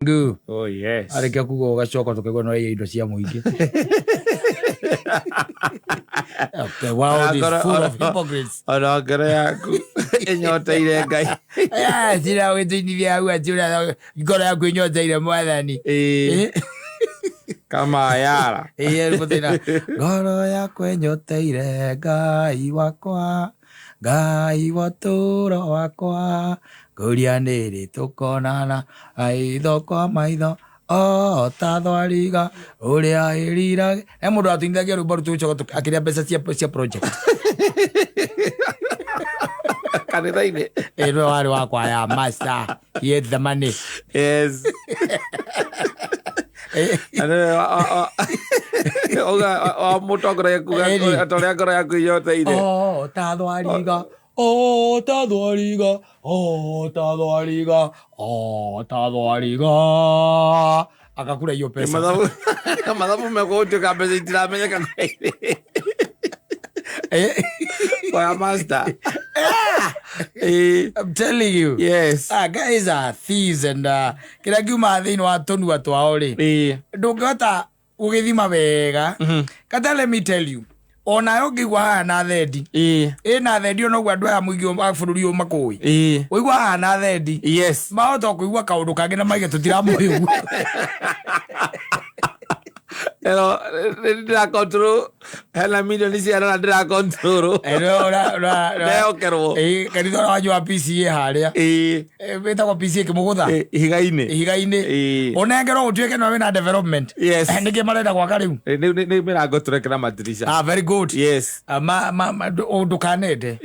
Good. Oh yes. Areke kugo gacoka tukegwa no indo cia muingi. The world is full of hypocrites. Ona ngoro yaku inyoteire Ngai. Sira withithia au ajura ngoro yaku inyoteire Mwathani. Kama yara. Rubutina. Ngoro yaku inyoteire Ngai wakwa. Ngai waturo wakwa. Kuria niri tukonana aitho kwa maitho tathwariga uria irira mundu atindagia rumba rutucoka akiria mbeca cia project kanitha-ini no wari wakwa ya master he had the money. Yes. Oga mutongoria kuga atoria ngoro yaku inyoteire tathwariga tathwariga tathwariga tathwariga akakura hiyo pesa mathabu megutuika mbeca itiramenyeka kwa master. I'm telling you. Yes. Guys are thieves and kira giuma thiini wa tonua twao ri ndungihota ugithima wega. Kata let me tell you, ona ngigwa hana thendi na thendi ono gwa ndwa muigi wa bururi u makui uigwa hana thendi. Yes. Mahota kuigwa kaundu kangi na maige tutiramuigu. Pero ndira control hela milioni cia na ndira control leo kerwo kanitha wanyu PC haria beta kwa PC kimugutha higaine onengero utuike no wina development. Yes. Ndike marenda gwaka riu ni mirango turekera madirisha. Very good. Yes. Ndukanende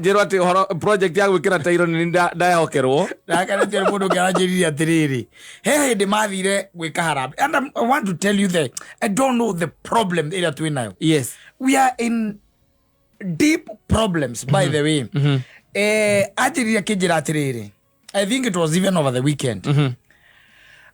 Jero ati horo project ya gwikira tairo ni ndahokerwo ndakanete mundu ngiranjiriria atiriri he hindi mathire gwika harambe. And I want to tell you that I don't know the problem area twinayo. Yes. We are in deep problems by the way. Ajiriria kijira atiriri, I think it was even over the weekend.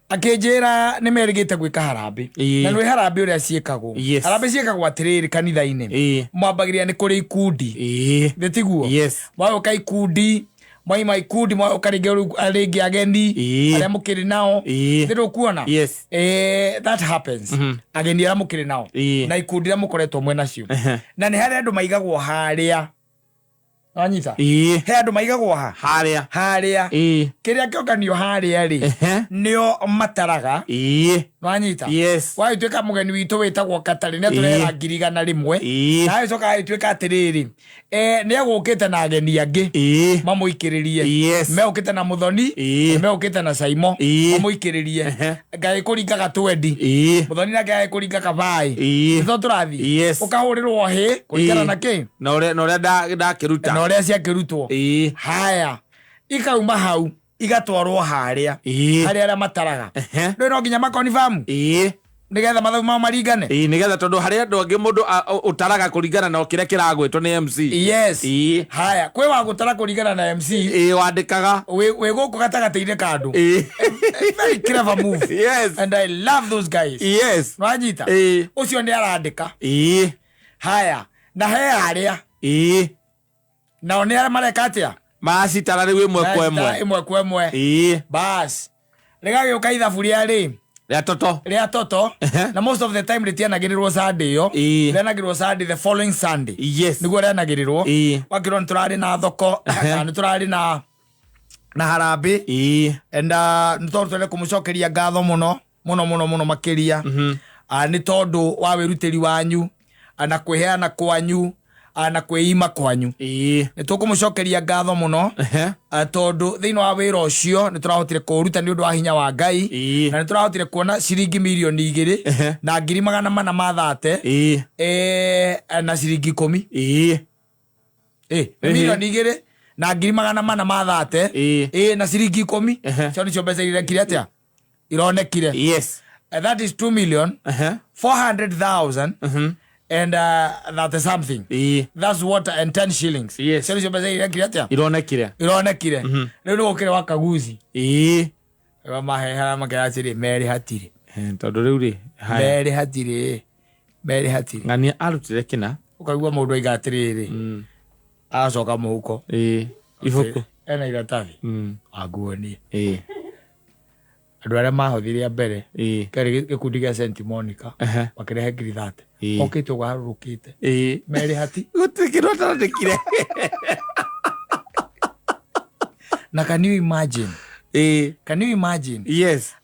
Akejera nimerigite gwika harambe na nwe harambe uria ciekagwo. Harambe ciekagwo atiriri kanitha-ini mwambagiria ni kuri ikundi thitiguo. Yes. Mwa ukai ikundi mwa ikundi mwa ukaringi agendi aria mukiri nao thiru kuona. Yes. That happens. Agendi aria mukiri nao na ikundi aria mukoretwo mwe nacio na ni hari andu maigagwo haria anyita he andu maigagwo haria kiria kionganio haria ri nio mataraga anyita. Yes. Wai tweka mugeni witu witagwo Katari ne turera ngirigana rimwe nawe coka tweka atiriri ni agukite na ageni angi mamuikiririe meukite na Muthoni meukite na Saimo mamuikiririe ngai kuringaga 20 Muthoni na ngai kuringaga vai nitho turathi ukahurirwo hi kuringana na ki na uria ndakiruta na uria cia kirutwo. Haya ikauma hau igatwarwo haria aria mataraga no nginya makonifirm nigetha mathauma maringane nigetha tondu hari andu angi mundu utaraga kuringana na kire kiragwitwo ni MC. Yes. Haya kwe wa gutara kuringana na MC wandikaga we guku gatagatiine kandu. Very clever move. Yes. And I love those guys. Yes. Wajita ucio ndi arandika. Haya na he haria na oni ara marekatia macitara riu imwe kwa imwe bas regagi ukaithaburia ri ria toto na most of the time ritianagirirwo Sunday yo rianagirirwo Sunday the following Sunday. Yes. Niguo rianagirirwo wakirwo turari na thoko na turari na harambe and nitondo twende kumucokeria ngatho muno makiria ni tondu wa wirutiri wanyu na kwiheana kwanyu na kwiima kwanyu ni tukumucokeria ngatho muno tondu thiini wa wira ucio ni turahotire kuruta ni undu wa hinya wa Ngai na ni turahotire kuona ciringi milioni 2 na 430 na ciringi 10 milioni 2 na 430 na ciringi 10 cio nicio mbeca irekire atia ironekire. Yes. That is 2,400,000 and that is something. That's what and 10 shillings. Yes. Sio mbeca irekire atia ironekire riu ni gukire wa kaguzi mahehara makeraciri meri hatire tondu riu ri meri hatire ngania arutire kina ukaigua mundu aiga atiriri acoka muhuko ibuku ena iratathi aguonie Andu aria mahothiria mbere kari gikundi gia St Monica makirehe ngiri 30 okite gwarurukite meri hati gutikirwo tarandikire na can you imagine can you imagine yes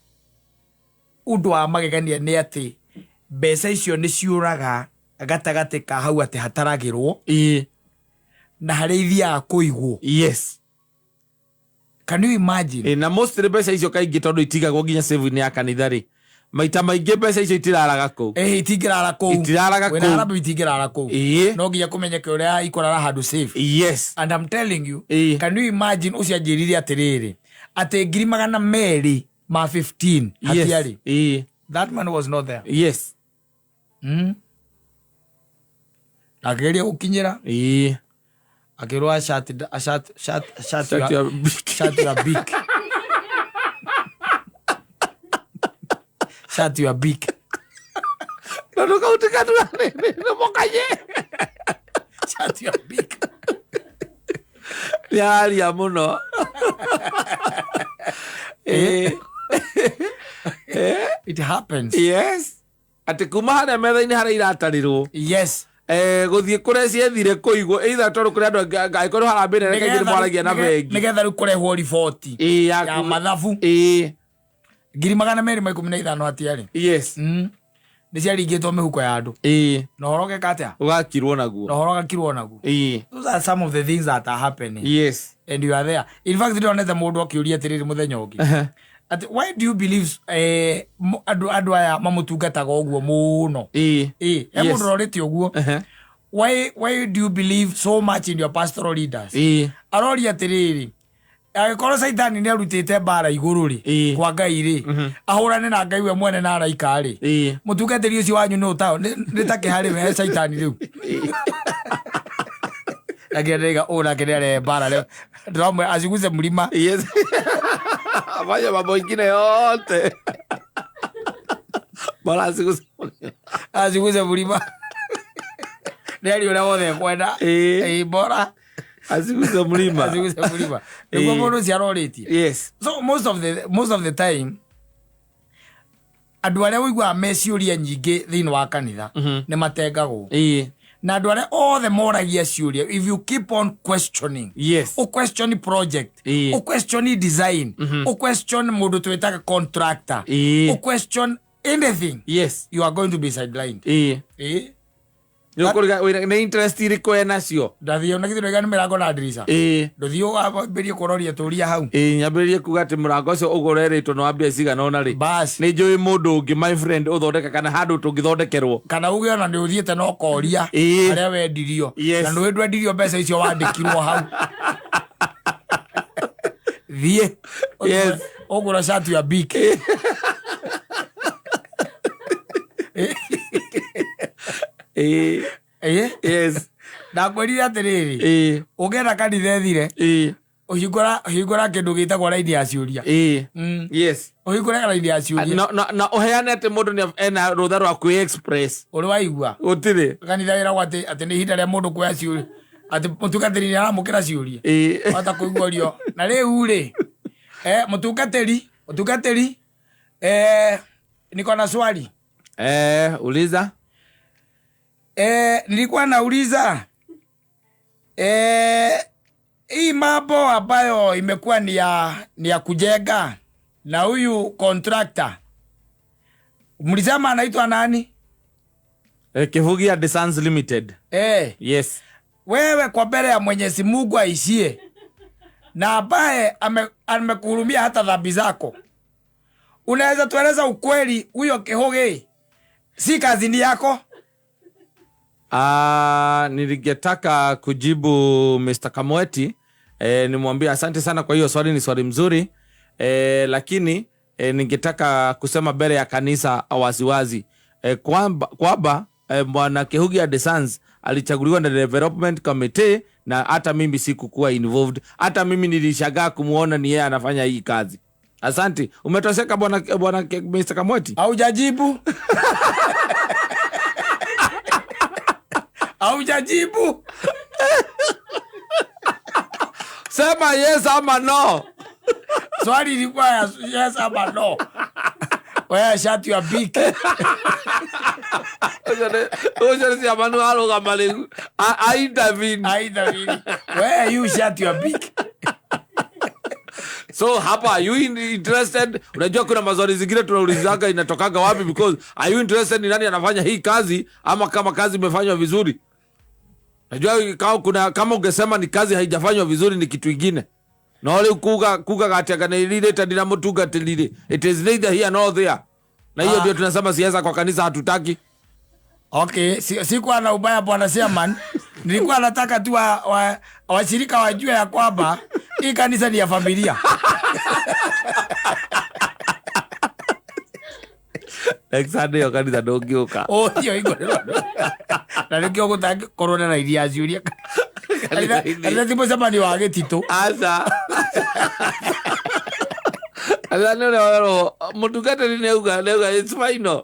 undu wa magegania ni ati mbeca icio ni ciuraga gatagati ka hau ati hataragirwo na hareithia kuigwo yes can you imagine na most mbeca icio kaingi tondu itigagwo nginya save-ini ya kanitha ri maita maingi mbeca icio itiraraga ku itingirara ku itiraraga ku wena arabu itingirara ku no nginya kumenyeka uria ikorara handu safe yes and I'm telling you can you imagine ucia njirire atiriri ati 215 hatiari that man was not there yes ageria ukinyira akirwa shot your big shut your big no kautikatu no mokaye shut your big ya muno it happens yes ati kuma hana metha-ini hara iratarirwo yes guthie kuria ciethire kuigwo either toru kuria andu ngaikorwo harambire reke ngiri mwaragia na bengi nigetha riu kurehwo riboti ya mathabu 215 hatiari yes ni ciaringitwo mihuko ya andu na horoge katia ugakirwo naguo na horoga kirwo naguo those are some of the things that are happening yes and you are there in fact ndonete mundu akiuria atiriri muthenya ungi at why do you believe adu aya mamutungataga uguo muno mundu rorite uguo why do you believe so much in your pastoral leaders arori atiriri agikoro saitani ni arutite bara iguru ri kwa Ngai ri ahurane na Ngai we mwene na araika ri mutungatiri ucio wanyu no tao nitake hari we saitani riu agerega ora kerere bara le ndamwe aziguze mlima yes vaya mambo ingine yote bora aziguze mlima ndio ule wothe kwenda bora aziguze mlima ndio mbona ciaroriti yes so most of the time andu aria wigwa meciuria nyingi thiini wa kanitha ni matengagwo na andu aria othe moragia ciuria if you keep on questioning o question project o question design o question mundu twitaga contractor o question anything you are going to be sidelined Yokuriga ne interest iriko enacio ndathio na githiro igani mirango na dirisa nduthio ambirie kuroria turia hau nyambirie kuga ati murango ucio ugoreritwo no ambia cigana ona ri ni njui mundu ungi my friend uthondeka kana handu tungithondekerwo kana uge ona ni uthiete no koria aria wendirio na ndu wendirio mbeca icio wandikirwo hau thie ogura shatu ya big yes ndakwerire atiriri ugera kanitha ethire uhingura kindu gitagwo raini ya ciuria yes uhingura raini ya ciuria na uheane ati mundu ni ena rutha rwa kwi express uri waigua utire kanitha ira gwate ati ni hinda ria mundu kuya ciuria ati mutungatiri ni aramukira ciuria ata kuiguorio na riu ri mutungatiri niko na swali uliza nilikuwa nauliza hii mambo ambayo imekuwa ni ya kujenga na huyu contractor mlisema anaitwa nani? Kivugia Designs Limited. Yes. Wewe kwa mbele ya Mwenyezi Mungu aishie na ambaye amekuhurumia hata dhambi zako, unaweza tueleza ukweli huyo Kivugi si kazini yako? Nilingetaka kujibu Mr. Kamweti, nimwambie asante sana kwa hiyo swali, ni swali mzuri, lakini ningetaka kusema mbele ya kanisa waziwazi kwamba bwana Kivugia Designs alichaguliwa na development committee na hata mimi sikukuwa involved. Hata mimi nilishangaa kumuona ni yeye anafanya hii kazi. Asante. Umetoseka bwana Mr. Kamweti? Haujajibu. Haujajibu. Sema yes ama no. Swali ilikuwa yes ama no. Wewe shut your beak. Oje si amanu aroga malegu. Aidavini. Where you shut your beak. So hapa, are you interested? Unajua kuna maswali zingine tunaulizaga inatokaga wapi, because are you interested ni nani anafanya hii kazi ama kama kazi imefanywa vizuri? Najua kama ungesema ni kazi haijafanywa vizuri ni kitu kingine. Na wale kuga gatiaga na ile tadina mutuga telile. It is neither here nor there. Na hiyo ndio tunasema siasa kwa kanisa hatutaki. Okay, sikuwa na ubaya bwana Chairman. Nilikuwa nataka tu washirika wajue ya kwamba hii kanisa ni ya familia. Exactly, yo kanisa ndongioka. Hiyo iko. Na nikio gutaki corona na iria aciuria. Kanisa tipo Chairman wa Gitito. Asa. Ala no mutugata ni neuga it's fine.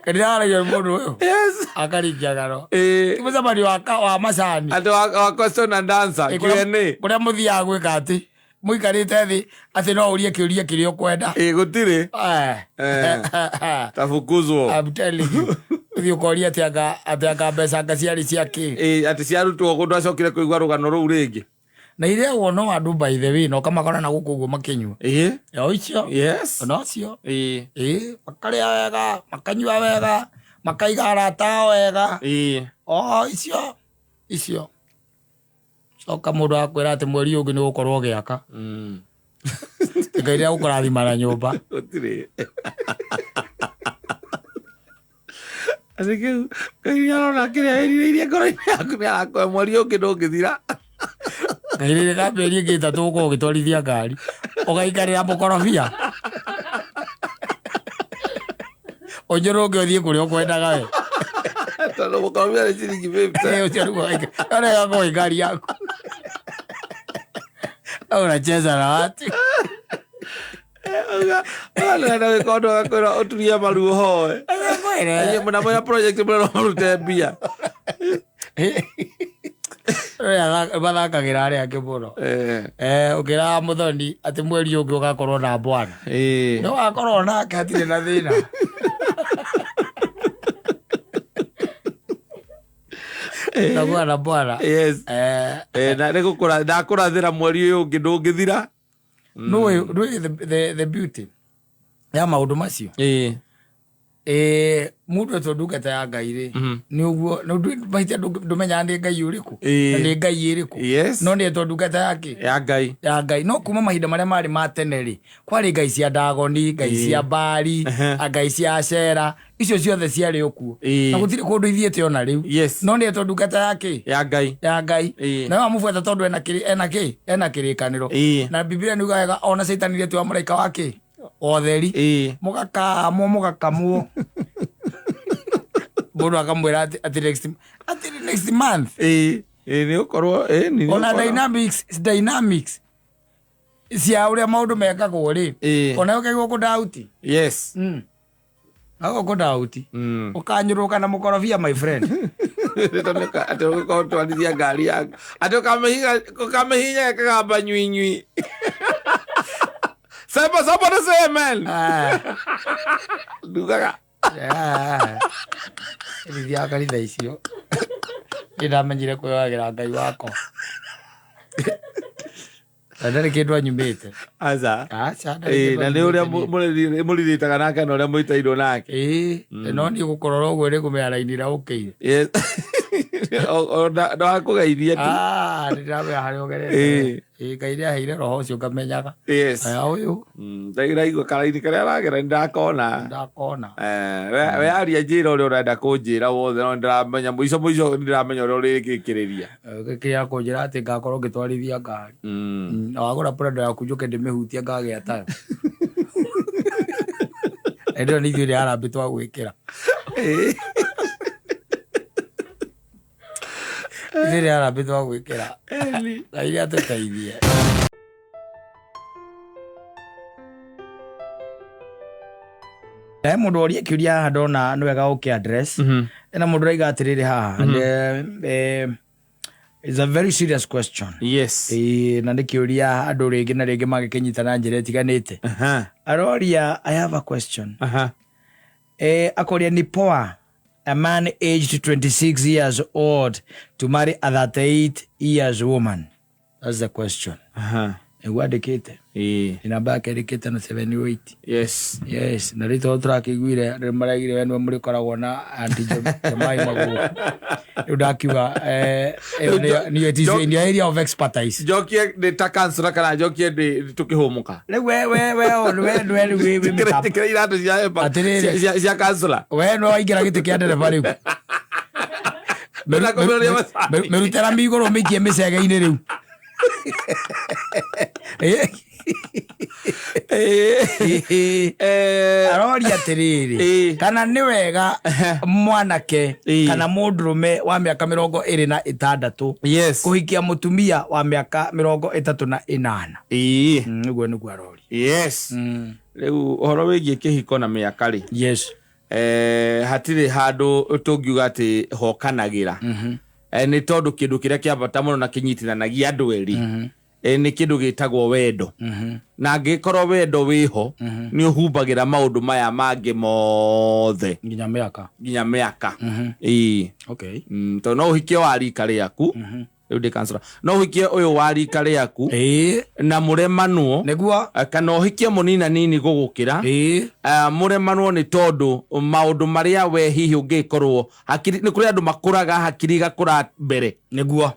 Kanisa ya mundu uyo. Yes. Akarikia garo. Tipo Chairman wa macani. Ando wa question and answer. Q&A. Kuria muthia gwika ati muikarite thi ati no urie kiuria kirio kwenda. Gutire. Tafukuzwo. I'm telling you. Uthio koria atianga mbeca ngaciari ciake. Ati ciarutwo gundu acokire kuigwa rugano ruu ringi. Na ile wono andu by the way no kama kona na guku guo makinywa. Yo icio. Yes. No cio. Makaria wega, makanywa wega, makaiga arata wega. Icio. Soka mundu akwira ati mweri ungi ni gukorwo giaka. Ngai ria gukurathima na nyumba. Gutire. Asike ngai arona kiria iriria ngoro-ini yaku ni arakwe mweri ungi ndungithira. Ngai ria kamberi ngi tatu uko ugitwarithia ngari. Ugaikarira mukorobia. Njoroge uthie kuria ukwendaga we. Tano mukorobia ni ciringi 50. Ucio rugo. Ora yako ngari yaku. Unacheza na watu. Wala na wekondo akwira uturia maruo hoe. Aye muna moya project muna marute bia. Bathakagira aria angi muno. Ukira muthoni ati mweri ungi ugakorwo na bwana. No akorwo nake atire na thina. Nagwa na bwana. Yes. Na nikukura ndakurathira mweri uyu ungi ndungithira. No the beauty ya maundu macio. Mundu atondungata ya Ngai ri ni uguo no maita ndumenya ndi Ngai uriku na ndi Ngai iriku no ni atondungata yake ya Ngai no kuma mahinda maria mari ma tene ri kwari Ngai cia Dagoni, Ngai cia Bari, Ngai cia Acera, icio ciothe ciari okuo na gutiri kundu ithiete ona riu no ni atondungata yake ya Ngai na amufuata tondu ena kirikaniro na Biblia ni ugaga ona Satan ire tu muraika wake otheri mugakamwo mundu akamwira ati next month ni ukorwo ni ona dynamics cia uria maundu mekagwo ri ona ukaigo ku dauti ako dauti ukanyuruka na mukorobia my friend ati uko twarithia ngari yaku ati ukamihinya kagamba nywinywi. Sema somebody say amen. Dugaga. Rithia kanitha icio. Ndamenyire kwiwagira Ngai wako. Ndari kindu anyumite. Acha. Na ni uria muriritaga nake na uria muitairwo nake. No ni gukorora uguo ri kumearainira ukire. Yes. No akugeithia tu. Ndirabe hari ogerete. Ngai ria heire roho ucio ngamenyaga. Yes. Uyu. Ndaigua karaini karia aragera ndakona. We aria njira uria urenda kunjira wothe no ndiramenya muico ndiramenya uria urigikiriria. Gikiria kunjira ati ngakorwo ngitwarithia ngari. Na wagura prendo yaku njuke ndimihutia ngagea tayo. Ndio ni ithuĩ arambĩtwo gwĩkĩra. Ithuĩ arambĩtwo gwĩkĩra. Ngai atũteithie. Mũndũ oria kĩũria haha ndona nĩ wega ũkĩ address. Na mũndũ raiga atĩrĩrĩ haha. It's a very serious question. Yes. Na nikiuria andu ringi na ringi magikinyitana njira itiganite. Aroria, I have a question. Akoria ni poa a man aged 26 years old to marry a 38 years woman? That's the question. Ewadekete. Inabaka edekete no 78. Yes. Yes. Na rito track igwire maragire wenu muri koragwo na anti Mansaimo magu. Udakiwa ni it is in the area of expertise. Jokie de takansura kana jokie de tukihomuka. We Tikira irado cia kansula. We no igira gite kia ndereba riu. Merutera migoro mikie misega-ini riu. Aroria tiriri kana ni wega mwanake kana mundurume wa miaka 26 yes kuhikia mutumia wa miaka 38 niguo niguo aroria yes riu horo wigie kihiko na miaka ri yes hatire handu tungiuga ati hokanagira ni tondu kindu kiria kia bata muno na kinyitiranagia andu eri ni kindu gitagwo wendo na ngikorwo wendo wiho ni uhumbagira maundu maya mangi mothe nginya miaka okay to no uhikie wa rika riaku riu kansura no uhikie uyu wa rika riaku na muremanwo niguo kana uhikie munina nini gugukira muremanwo ni tondu maundu maria we hihi ungikorwo hakiri ni kuri andu makuraga hakiri gakura mbere niguo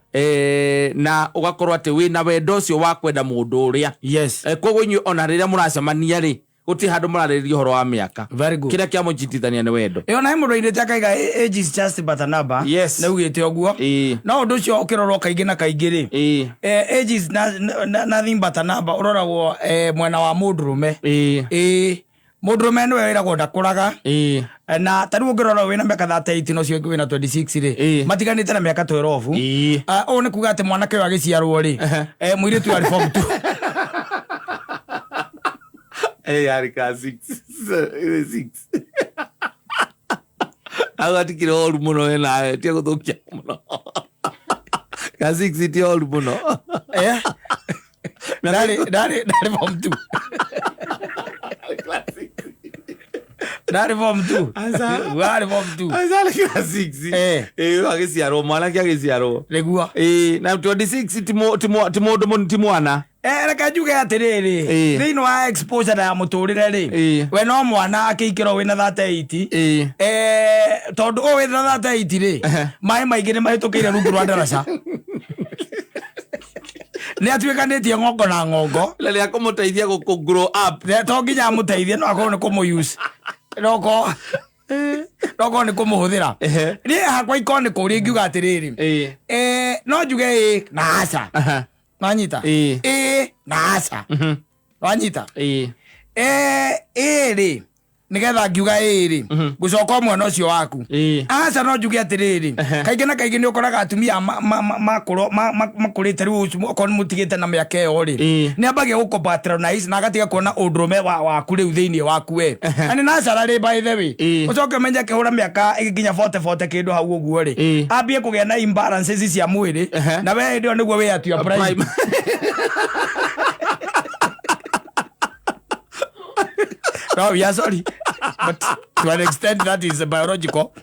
na ugakorwo ati wina wendo ucio wa kwenda mundu uria yes koguo inyu ona riria muracemania ri guti handu murariria horo wa miaka kira kia munjitithania ni wendo na mundu inde takaiga age is just but a number yes na ugite oguo no undu ucio ukirorwo kaingi na kaingi ri age is nothing but a number uroragwo mwena wa mundurume mundurume ni wiragwo ndakuraga na tari ungirora wina miaka 38 no cio wina 26 ri matiganite na miaka 12 o ni kuga ati mwanake wa giciarwo ri muiritu ari form 2 Rika 6 agati kiro oru muno na tia guthukia muno ka 6 ti oru muno dare form 2 dare form 2 wale form 2 azale ka 6 agiciarwo mwana kia agiciarwo niguo na 26 ti mwana reka njuge atiriri thiini wa exposure ya muturire ri we no mwana akikiro wina 38 tondu o wina 38 ri mai maingi ni mahitukire rungu rwa ndaraca ni atuikanitie ngongo na ngongo le ya kumuteithia ku grow up to nginya muteithie no akorwo ni kumuuse roko ni kumuhuthira ni hakwa ikoni kuri ngiuga atiriri no njuge na aca Wanyita nasa wanyita ri nigetha ngiuga ri gucoka mwana ucio waku aca no njuge atiriri kaingi na kaingi ni ukoraga atumia makurite riu okorwo ni mutigite na miaka iyo ri ni ambagia gucompatronize na agatiga kuona undurume waku riu thiini waku we ani nacara ri by the way ucoke menye kihura miaka igikinya 40 kindu hau uguo ri ambie kugia na imbalances cia mwiri na we ndio niguo we atua prime no, we are sorry, but to an extent that is biological.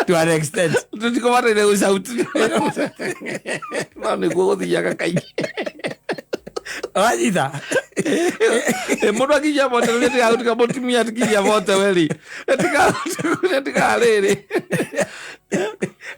To an extent. Tutiko wate ne usauti. Mane kugo diyaga kai. Wajita. Mundu akija bote lete auti ka Mutumia tikija bote weli. Etika rere.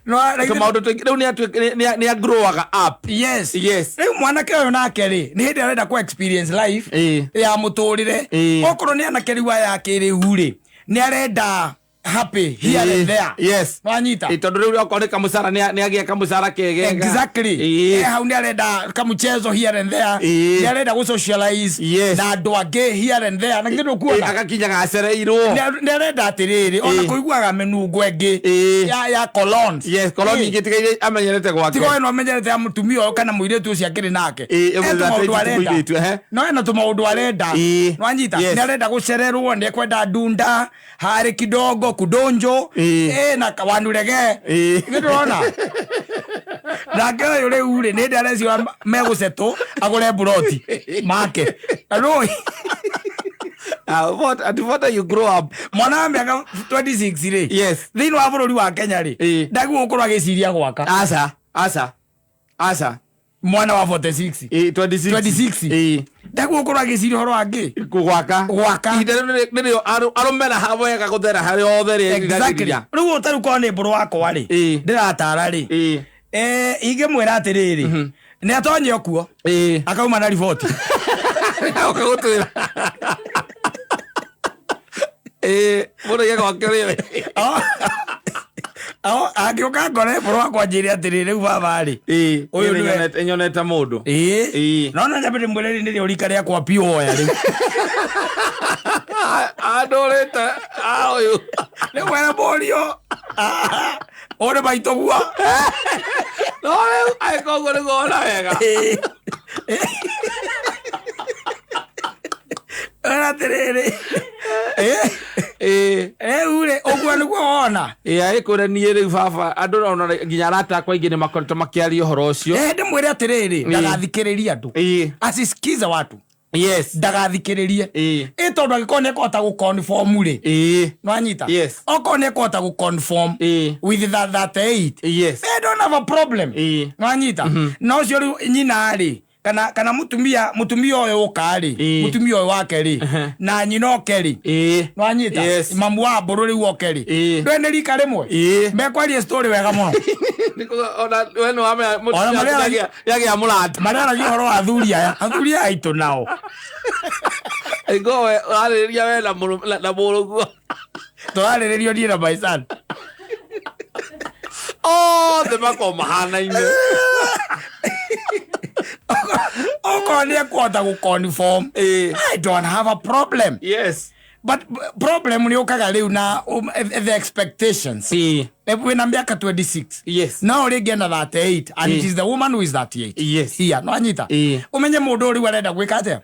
No, kama auto ni a grow up. Yes. Riu mwanake uyu nake ri ni hindi arenda ku experience life ya muturire okorwo ni anake riu aya kiriu ri ni arenda happy here and there. Yes. Wanyita. Tondu riu okorwo ni kamusara ni agia kamusara kegega. Exactly. Hau ni arenda kamuchezo here and there. Ni arenda gu socialize na andu angi here and there. Na ngindo kuona agakinya gacereirwo. Ni arenda atiriri ona kuiguaga menungo engi ya colons. Yes, colons ingi tigaire amenyerete gwake. Tigo eno amenyerete ya mutumia o kana muiretu ucio akiri nake. No ena tumaundu arenda. Wanyita. Ni arenda gucererwo ni kwenda dunda hari kidogo no kudonjo na kawanurege ngirona nake yule ule nä ndä arecio megåcetå agå buroti make no what you grow up mwana wa mĩaka 26 rĩ thĩinĩ wa bũrũri wa Kenya rĩ ndaguo gũkorwo agĩciria gwaka aca mwana wa 46 26 ndaguo gũkorwo agĩciria ũhoro wangĩ gwaka ihinda rĩrĩ arũmena wega gũthera harĩa othe rĩrĩa rĩu ũtarĩ korwo nĩ mbũrũ wakwa rĩ ndĩratara rĩ ingĩmwĩra atĩrĩrĩ nĩ atonye okuo akauma na riboti akagũtwĩra mũndũ gĩa gwake rĩwe angĩũka ngore mbũrũ wakwa njĩre atĩrĩ rĩu baba rĩ ũyũ nĩwe nyonete mũndũ nona nyambe ndĩmwĩre rĩ nĩrĩo rika rĩakwa pioya rĩu andũrĩte ũyũ rĩu wena mũriũ ũrĩ maitũ guo no rĩu aĩka ũguo nĩguo ona wega ona atĩrĩrĩ rĩu rĩ ũguo nĩguo wona aĩkũre niĩ rĩu baba andũ ona nginya arata akwa aingĩ nĩ makoretwo makĩaria ũhoro ũcio ndĩmwĩre atĩrĩrĩ ndagathikĩrĩria andũ asisikize watu ndagathikĩrĩrie tondũ angĩkorwo nĩekũhota gũconform rĩ nwanyita okorwo nĩekũhota gũconform with that 38 they don't have a problem nwanyita no ũcio rĩu nyina rĩ kana mutumia ũyũ ũka rĩ mutumia ũyũ wake rĩ na nyina oke rĩ nwanyita mamu wa mbũrũ rĩu oke rĩ ndwe nĩ rika rĩmwe mekwaria story wega mũno yagĩa mũrata marĩaragia ũhoro wa athuri aya aitũ nao ngowe ũrarĩrĩria we na mũrũguo tũrarĩrĩrio niĩ na my son othe makorwo mahana-inĩ okorwo nĩekũhota gũconform I don't have a problem but problem nĩ ũkaga rĩu na the expectations wĩna mĩaka 26 no rĩngĩ na 38 and it is the woman who is 38 no anyita ũmenye mũndũ rĩu arenda gwĩka atĩa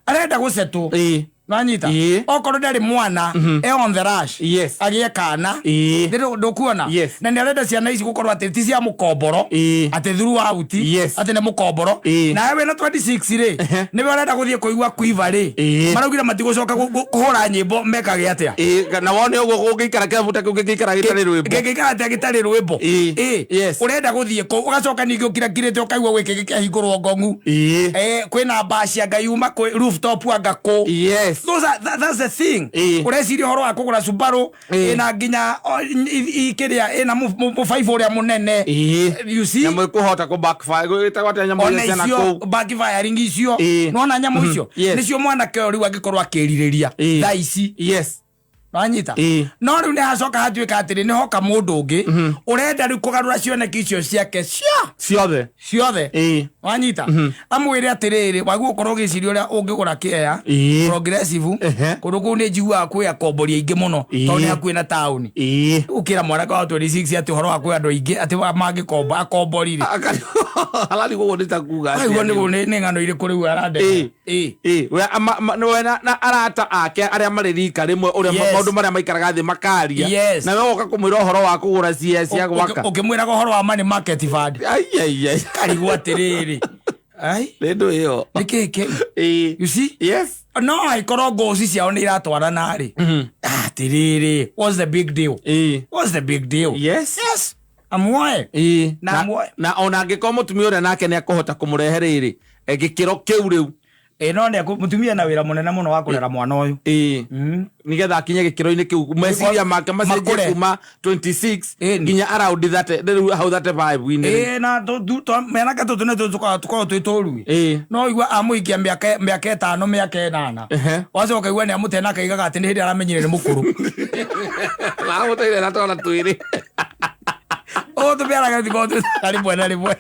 arenda gũcetwo nwanyita okorwo ndarĩ mwana on the rush agĩe kana ndũkuona na nĩ arenda ciana ici gũkorwo atĩ ti cia mũkomboro atĩ throughout atĩ nĩ mũkomboro nawe wĩna 26 rĩ nĩwe ũrenda gũthiĩ kũigua kuiva rĩ maraugire matigũcoka kũhũra nyĩmbo mekage atĩa na wone ũguo gũgĩikara kĩrabuta kĩu gĩgĩikara gĩtarĩ rwĩmbo ũrenda gũthiĩ kũ ũgacoka ningĩ ũkirakirĩte ũkaigua gwĩkĩ gĩkĩahingũrwo ngong'u kwĩna mbaci anga yuma rooftop anga kũ that's the thing ureciria horo wa kugura Subaru ina nginya ikiria ina mufaifu uria munene you see nyamũ kuhota ku backfire gwĩtagwo atĩa nyamũ icio ciana kũu backfiring icio nona nyamũ icio nicio mwanake ũyũ rĩu angĩkorwo akĩrirĩria thaa ici wanyita no rĩu nĩ hacoka hatuĩka atĩrĩ nĩ hoka mũndũ ũngĩ ũrenda rĩu kũgarũra cioneki icio ciake ciothe wanyita amwĩre atĩrĩrĩ wagu ũkorwo ũgĩciria ũrĩa ũngĩgũra kĩeya progressive kũndũ kũu nĩ njiguaga kwĩ akombori aingĩ mũno tondũ nĩ hakuhĩ na taũni ũkĩra mwanake wa 26 atĩ ũhoro wa kwĩ andũ aingĩ atĩ mangĩkomba akombori halali gũgũ nĩtakuga nĩ ng'ano irĩkũ rĩu arandega na arata ake arĩa marĩ rika rĩmwe ũrĩa maũndũ marĩa maikaraga thĩ makaria na we woka kũmwĩra ũhoro wa kũgũra cia gwaka ũkĩmwĩraga ũhoro wa money market fund karigwo atĩrĩrĩ rĩndũ ĩyo nĩkĩĩ kĩu you see no aikorwo ngũci ciao nĩ iratwarana rĩ atĩrĩrĩ what's the big deal amuoe na ona angĩkorwo mũtumia ũrĩa nake nĩ akũhota kũmũrehe rĩrĩ gĩkĩro kĩu rĩu no nĩ mutumia na wĩra mũnene mũno wa kũrera mwana ũyũ nĩgetha akinye gĩkĩro-inĩ kĩu meciria make macenjie kuma 26 nginya around rĩu hau 35 na menake tũtũ nĩ tũkorwo twĩ tũru no igua amũikia mĩaka 5 mĩaka 8 wacoka igua nĩ amũtena akaigaga atĩ nĩ hĩndĩ aramenyire nĩ mũkũrũ amũteire na twana twĩrĩ tũmĩaraga thikũ rĩmwe na rĩmwe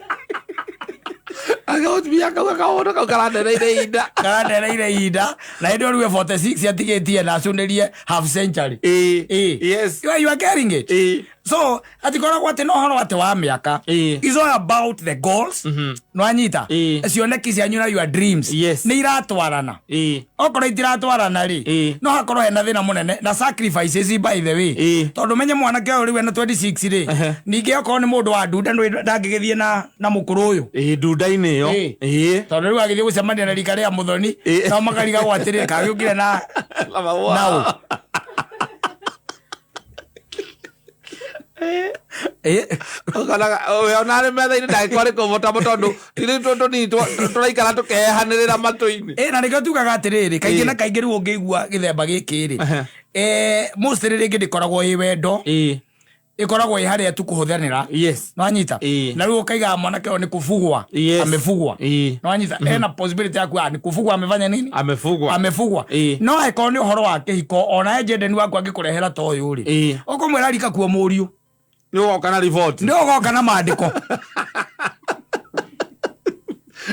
Akamutumia kaona karandereire inda. Karandereire inda. Na ndio rwe 46 atigetie na acunderie half century. Yes. You are getting it. So atikora kwate no horo wate wa miaka. Is all about the goals. No anyita. Cioneki cianyu na your dreams. Ni iratwarana. Okoro itiratwarana ri. No hakoro hena thina munene na sacrifices by the way. Tondu menye mwana ke uri we na 26 ri. Ninge okoro ni mundu wa ndunda ndangigithie na mukuru uyu. Ndunda-ini yo. Tondu riu agithie gucemania na Rika Ria Muthoni. No makariga gwatire kagiukire na nao. Onare metha-ini ndagĩkorwo kũvota mũtondu tũnini tũraikara tũkehanĩrĩra matũ-inĩ. Na nĩkĩo tugaga atĩrĩrĩ kaingĩ na kaingĩ rĩu ũngĩigua gĩthemba gĩkĩ rĩ mostly rĩngĩ ndĩkoragwo ĩ wendo ĩkoragwo ĩ harĩa tu kũhũthanĩra no anyita na rĩu ũkaiga mwanake ũyũ nĩ kũbugwa amefugwa no anyita ena possibility ya kuwa nĩ kũbugwa amefanya nini amefugwa no angĩkorwo nĩ ũhoro wa kĩhiko ona ejendeni waku angĩkũrehera ta ũyũ rĩ ũkũmwĩra Rika kuo Muriu nĩ ũgoka na report nĩ ũgoka na maandĩko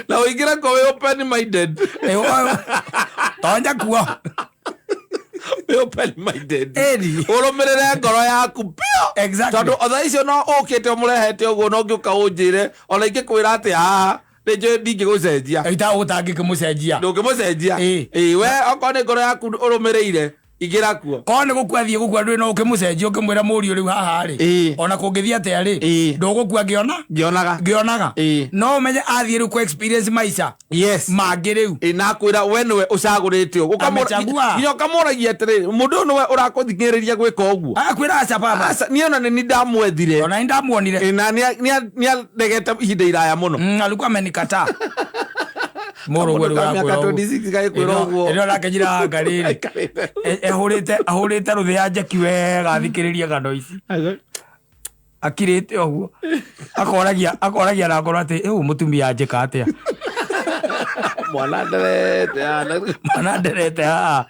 na ũingĩre ko wĩ open minded tonja kuo open minded ũrũmĩrĩre ngoro yaku pio tondũ otha icio no ũkĩte ũmũrehete ũguo no ngĩũka ũnjĩre ona ingĩkwĩra atĩ haha nĩnjũĩ ndingĩgũcenjia ũtangĩkĩmũcenjia ndũngĩmũcenjia we okorwo nĩ ngoro yaku ũrũmĩrĩire igĩra kuo korwo nĩ gũkua thiĩ gũkua ndũrĩ no ũkĩmũcenjia ũkĩmwĩra Muriu rĩu haha rĩ ona kũngĩthiĩ atĩa rĩ ndũgũkua ngĩonaga no ũmenye athiĩ rĩu kũ experience maica mangĩ rĩu na akwĩra we nĩwe ũcagũrĩte nginya ũkamũragia atĩrĩ mũndũ ũyũ nĩwe ũrakũthikĩrĩria gwĩka ũguo akwĩra aca baba niĩ ona nĩ ndamwethire ona nĩ ndamuonire na nĩandegete ihinda iraya mũno alikuwa amenikataa moro gwe ĩno rake njira ngarĩrĩ ahũrĩte rũthĩ ya njeki wega athikĩrĩria ngano ici akirĩte ũguo akoragia na ngoro atĩ ũyũ mũtumia njĩka atĩa mwana nderete haha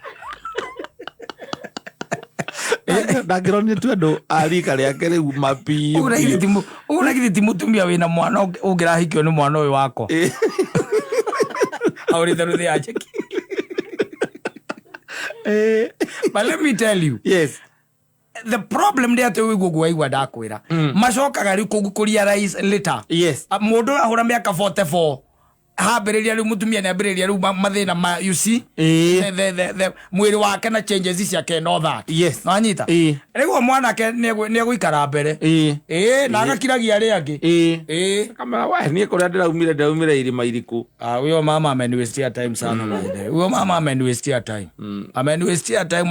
ndangĩronire tu andũ a rika rĩake rĩu mapiũ ũguo na githĩ ti mũtumia wĩna mwana ũngĩrahikio nĩ mwana ũyũ wakwa ahũrĩte rũthĩ ya njeki but let me tell you the problem nĩ atĩ ũiguo waigua ndakwĩra macokaga rĩu kũrealize later mũndũ ahũra mĩaka 44 hambĩrĩria rĩu mũtumia nĩ ambĩrĩria rĩu mathĩna ma you see the mwĩrĩ wake na changes ciake no that no anyita rĩu mwanake nĩ egũikara mbere na agakiragia arĩa angĩ kamera we niĩ kũrĩa ndĩraumire irima iriku huyo mama ameniwestia time sana huyo mama ameniwestia time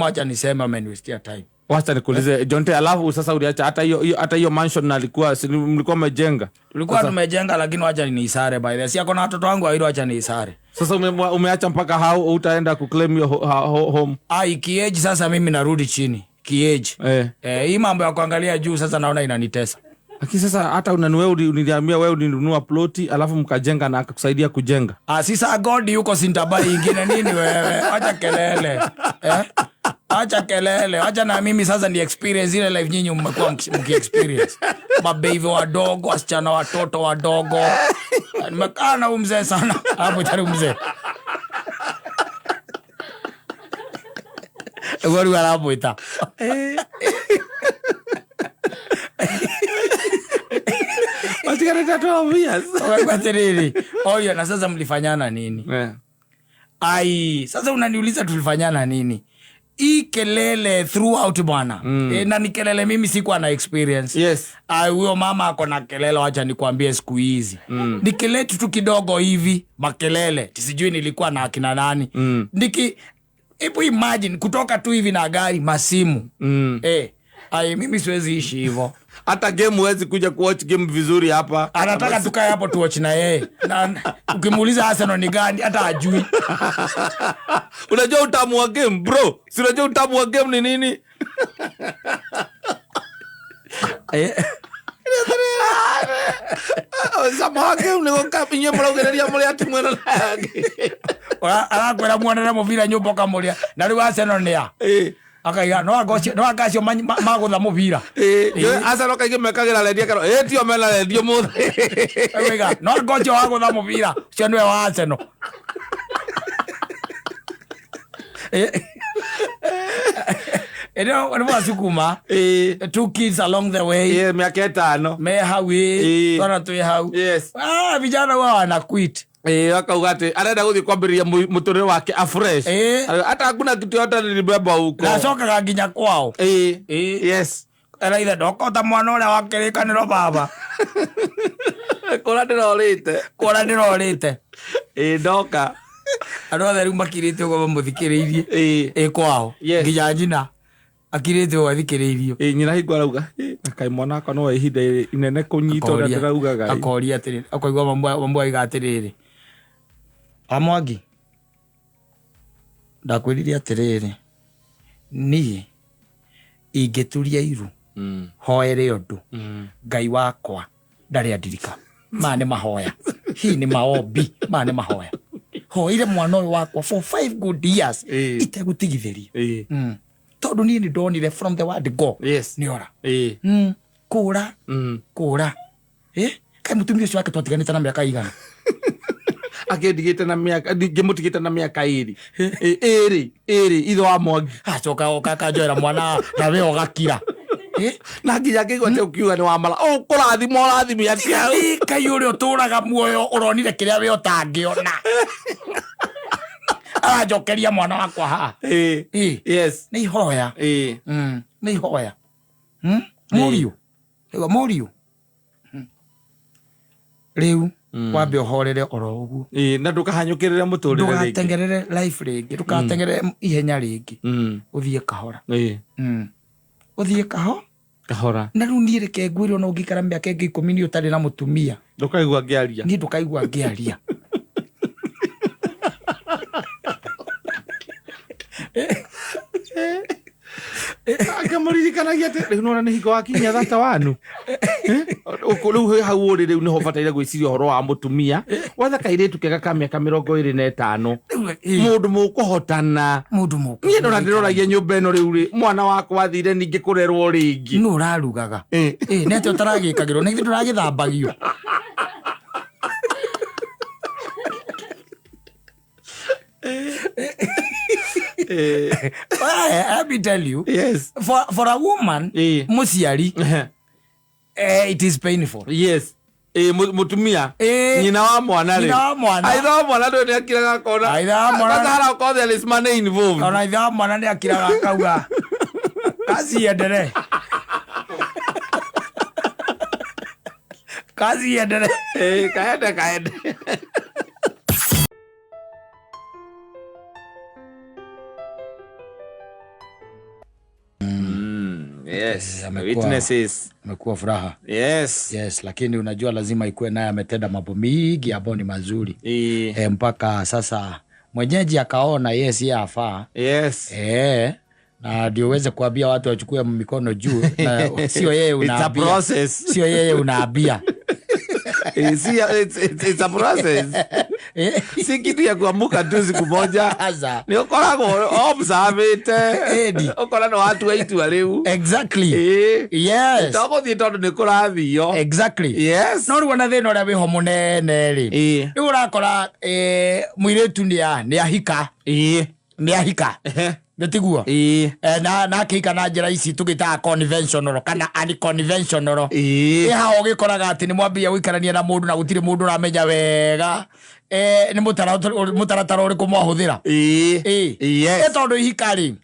acha niseme ameniwestia time. Wacha nikuulize Jonte, alafu sasa uliacha hata hiyo mansion na mlikuwa mmejenga? Tulikuwa tumejenga lakini wacha ni isare by the way. Si akona watoto wangu hawili wacha ni isare. Sasa umeacha mpaka how utaenda kuclaim your home? Kiage sasa mimi narudi chini. Kiage. Hii mambo ya kuangalia juu sasa naona inanitesa. Lakini sasa hata unaniambia wewe ulinunua ploti alafu mkajenga na akakusaidia kujenga. Sasa God yuko Sintabai ingine nini wewe? Acha kelele. Acha kelele. Acha na mimi sasa ni experience ile life nyinyi mmekuwa mki-experience. Mababy wadogo, wasichana watoto wadogo. Nimekaa na mzee sana. Hapo tayari mzee. Ngoro hapo ita. Watikana 12 years. Kwa tereri. Oyo na sasa mlifanyana nini? Sasa unaniuliza tulifanyana nini? Hii kelele throughout bwana. Na ni kelele mimi sikuwa na experience. Huyo mama ako na kelele, wacha nikwambie siku hizi. Ni kelele tu kidogo hivi, makelele. Sijui nilikuwa na akina nani. Hebu imagine kutoka tu hivi na gari masimu. Mimi siwezi ishi hivyo. Hata game huwezi kuja kuwatch game vizuri hapa. Anataka tukae hapo tuwatch na yeye. Ukimuuliza Arsenal ni gani hata ajui. Unajua utamu wa game bro? Si unajua utamu wa game ni nini? Sama game ni ngoka nye mlogereria muri ati mwena lagi. Arakwera mwana na muvira nyumba kamuria. Na riu Arsenal ni ya. akaiga no agacio magutha mubira asa no kaige mekagira redia karo tio mena redio muthe akaiga no agacio agutha mubira cio niwe wa Arsenal eno ni wasukuma 2 kids along the way miaka 5 me hawi twana twi hau vijana wao wana quit akauga ati arenda guthii kwambiriria muturire wake afresh hata hakuna kitu yote nilibeba huko nacokaga nginya kwao yes era ithe ndokota mwana uria wa kirikaniro baba kura ndirorite ndoka andu othe riu makirite uguo mamuthikiriirie kwao nginya nyina akirite uguo athikiriirio nyina hingo arauga kai mwana akwa no ihinda inene kunyita uria ndiraugaga akoria atiriri akoigua mambo aiga atiriri Amwangi ndakwirire atiriri ni ingituria iru hoere undu Ngai wakwa ndari andirika ma ni mahoya hi ni maombi ma ni mahoya hoire mwana uyu wakwa for 5 good years itegutigithirio tondu ni ndonire from the word go ni ora kura kai mutumia ucio wake twatiganite na miaka igana akendigite na miaka ngimutigite na miaka iri itho wa Mwangi acoka okakanjoera mwana na we ogakira na nginya ngigua te ukiuga ni wamala kurathimo atia kai uri uturaga muoyo uronire kiria we utangiona ajokeria mwana wakwa ha yes ni hoya ni hoya Muriu riu wambe uhorere oro uguo na ndukahanyukirire muturire ringi ndugatengerere life ringi ndugatengerere ihenya ringi uthie kahora uthie kahora na riu ni reke ngwire no ngikara miaka 10 ni utari na mutumia ndukaigua ngiaria ni ndukaigua ngiaria akamuririkanagia ati riu nona ni hingo wakinya thata wanu riu hau uri riu niho bataire gwiciria horo wa mutumia watha kairitu kega ka miaka 25 mundu mukuhotana nie ndona ndiroragia nyumba ino riu ri mwana wakwa athire ningi kurerwo ringi nu urarugaga nete utaragikagirwo ni nduragithambagio I be tell you, yes, for a woman, musiari, it is painful. Yes. Mutumia nyina wa mwana ri aitha wa mwana ndo ni akiraga kona aitha wa mwana kana ko there is money involved ona aitha wa mwana ni akiraga kauga kazi endere kaende yes, witnesses amekuwa furaha. Yes, lakini unajua lazima ikuwe naye ametenda mambo mingi ambayo ni mazuri. Mpaka sasa mwenyeji akaona yeye afaa. Na ndio uweze kuambia watu wachukue mikono juu na sio yeye unaambia. It's a process. Sio yeye unaambia. It's a process. Si kitu ya kuamuka tu siku moja. Ni ukoragwo observate. Ukora no watu waitu riu. Exactly. Yes. Togothie tondu ni kurathio. Exactly. Yes. No ruona thina uria wiho munene ri. Ni urakora muiretu ni ahika. Ni ahika. Ngetiguo na kika na njira ici tugita conventional kana unconventional hao gikoraga ati ni mwambia wikarania na mundu na gutire mundu ramenya wega ni mutaratara uri kumwahuthira yes tondu ihikari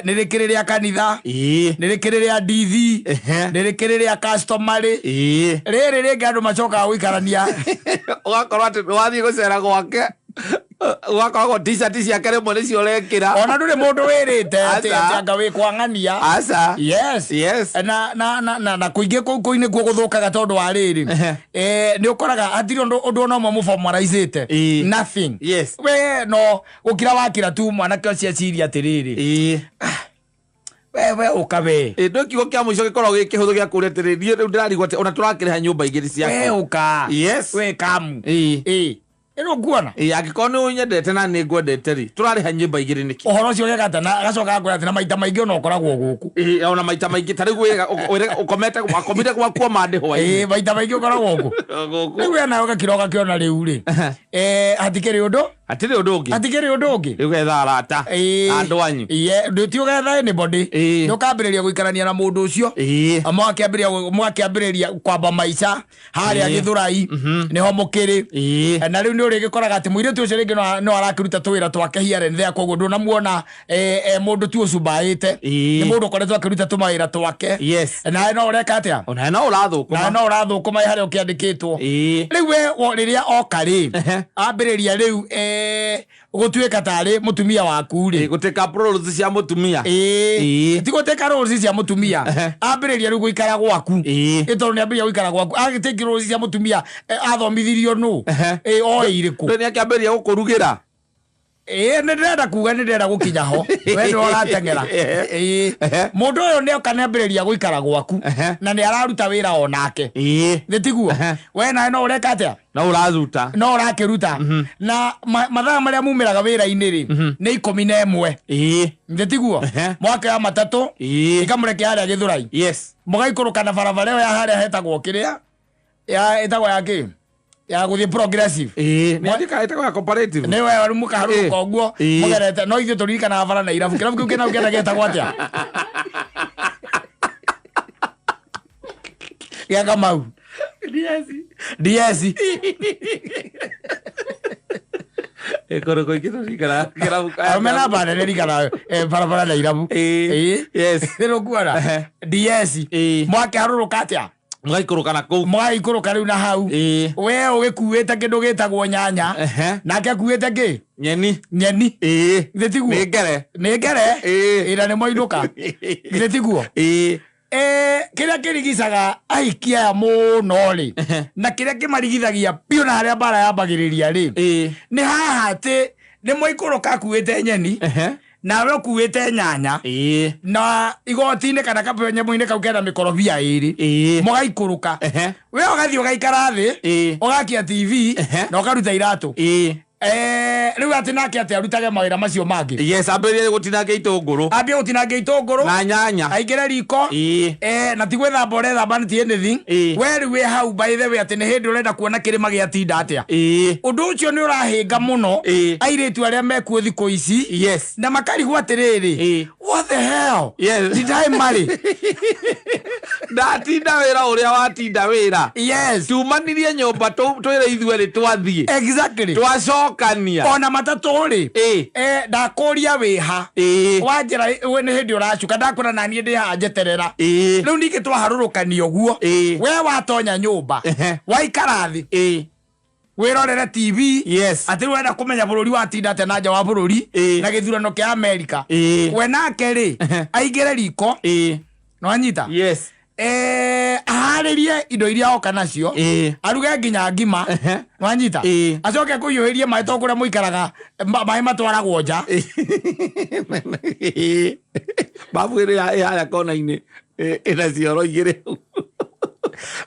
ni rikiriria kanitha ni rikiriria ndithi ni rikiriria customary riri ringi andu macoka wikarania ugakorwo ati wathie gucera gwake ugakoragwo t-shirt ciake rĩmwe nĩcio ũrekĩra ona ndũrĩ mũndũ wĩrĩte atĩ anga wĩkwang'ania aca yes na kũingĩ kũu nĩkuo gũthũkaga tondũ wa rĩrĩ nĩ ũkoraga hatirĩ ũndũ ona ũmwe mũformalizĩte nothing we no gũkira wakĩra tu mwanake ũcio eciria atĩrĩrĩ we ukawe ndokiugo kia muico gikorwo gi kihuthu gia kuria tiriri riu ndirarigwo ati ona turakiriha nyumba igiri ciako we uka yes we kamu ino kuona agikono unyendete na ni ngwendete ri turari ha nyimba igiri niki ohoro cio gata na gacoka ngwa ati na maita maingi ona ukoragwo guku ona maita maingi tari gwega ukomete wakomire kwa kuo mande hwa maita maingi ukoragwo guku riu ya nayo gakiroga kiona riu ri hatikiri undu hatikiri undu ungi riu getha arata andu anyu ti ugetha anybody nukambiriria guikarania na mundu ucio mwakiambiriria kwamba maica haria Githurai niho mukiri na riu ni urigikoraga ati muire tu ucio ringi no arakiruta twira twake here and there koguo ndunamuona mundu tu ucumbaite ni mundu ukoretwo akiruta tumaira twake na no ureka atia ona no urathukuma haria ukiandikitwo riu we riria oka ri ambiriria riu gutuika tari mutumia waku ri guteka roles cia mutumia ti guteka roles cia mutumia ambiriria riu guikara gwaku itoru ni ambiriria guikara gwaku agiteki roles cia mutumia athomithirio nu oiriku ni akiambiria gukurugira ndirenda kuga ndirenda gukinya ho we ndo uratengera mundu uyu ni okanambiriria guikara gwaku na ni araruta wira onake thitiguo we na no ureka atia no uraruta no urakiruta na mathaa maria mumiraga wira-ini ri ni 11 thitiguo mwaka ya matatu ikamureke haria Githurai mugaikuruka na barabara io ya haria hetagwo kiria ya etagwo yaki ya guthie progressive ni andika etagwo cooperative ni we waru mukaharuka uguo mugerete no ithu turirikana na bara na irabu kirabu kiu kina ukenda getagwo atia ya Kamau DS koroko ikirikana kirabu amena bana nerikana barabara na irabu ndio kuona DS mwakiharuruka atia mugaikuruka na kuu mugaikuruka riu na hau we ugikuite kindu gitagwo nyanya nake akuite ki nyeni thitiguo ni ngere ira ni moinuka thitiguo kiria kirigicaga aikia ya muno ri na kiria kimarigithagia piu na haria bara yambagiriria ri ni haha ati ni moikuruka akuite nyeni nawe ukuite nyanya na igoti-ini kana kapenyamu-ini kau kena mikorobia iri mugaikuruka we ugathii ugaikara thi ugakia TV na ukaruta iratu riu ati nake ati arutage mawira macio mangi ambirie gutinangia itunguru na nyanya aingire riko na ti gwethamba urethamba nti anything we riu wi hau by the way ati ni hindi urenda kuona kirima giatinda atia undu ucio ni urahinga muno airitu aria mekuo thiku ici na makarigwo atiriri what the hell did I marry ndatinda wira uria watinda wira tumanirie nyumba twire ithue ri twathie exactly twacokania ona matatu ri ndakuria wiha wanjira we ni hindi uracuka ndakora nanie ndi ha njeterera riu ningi twaharurukania uguo we watonya nyumba waikara thi wirorere TV ati wenda kumenya bururi watinda ate na nja wa bururi na githurano kia America we nake ri aingire riko no anyita aharirie indo iria oka nacio aruge nginya ngima no anyita acoke kuyuhirie mai to kuria muikaraga mai matwaragwo nja babu iri ya kona-ini ina cioro igiri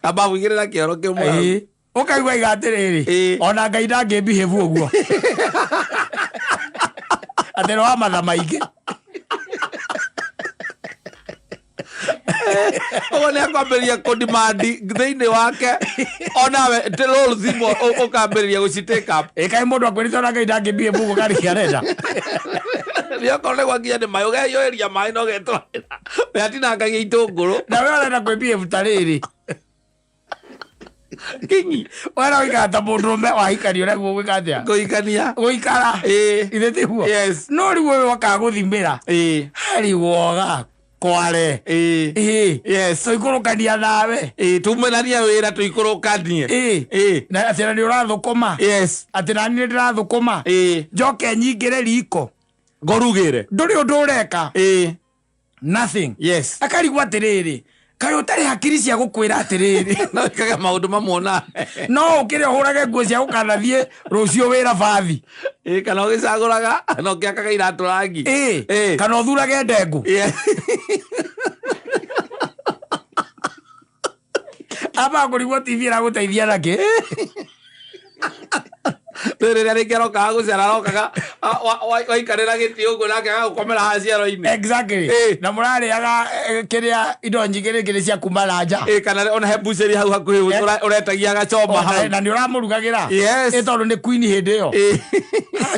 babu igiri na kioro kimwe ukaigua igatiriri ona Ngai ndangĩbehave uguo atĩ no wa matha maingĩ ogo ni akwambĩrĩria kũdimandi thĩinĩ wake onawe roles imwe ũkambĩrĩria gũcitake up kaĩ mũndũ akwĩrĩte ona Ngai ndangĩbehave uguo karĩ kĩarenda nĩokorwo nĩ gwakinya nĩ maĩ ũgeyoeria maĩ na ũgetwarĩra we atinangagia itũngũrũ na we ũrenda kwĩbehave ta rĩrĩ kinyi wena wikara ta mundurume wahikania uria gwika atia guikara ithe tiguo no riu we wakaga guthimira hari woga kware tuikurukania nawe tumenania wira tuikurukanie na atina ni urathukuma atina ni ndirathukuma njoke nyingire riko ngorugire nduri undu ureka nothing akarigwo atiriri kaĩ ũtarĩ hakiri cia gũkwĩra atĩrĩrĩ no ikaga maũndũ mamwona no ũkĩrĩ ũhũrage nguo cia gũkanathiĩ rũciũ wĩra bathi kana ũgĩcagũraga na ũkĩakaga iratũ rangi kana ũthurage ndengu aba kũrigwo TV ĩragũteithia nakĩ rĩrĩa rĩngĩrokaga gũciara rokaga waikarĩra gĩtĩ ũguo nake agakomera haha ciaro-inĩ. Exactly. Na mũrarĩaga kĩrĩa indo nyingĩ rĩngĩ nĩ cia kuma na nja. Kana ona he mbucĩri hau hakuhĩ ũretagia gacomba hau. Na nĩ ũramũrugagĩra. Yes. Tondũ nĩ queen hĩndĩ ĩyo.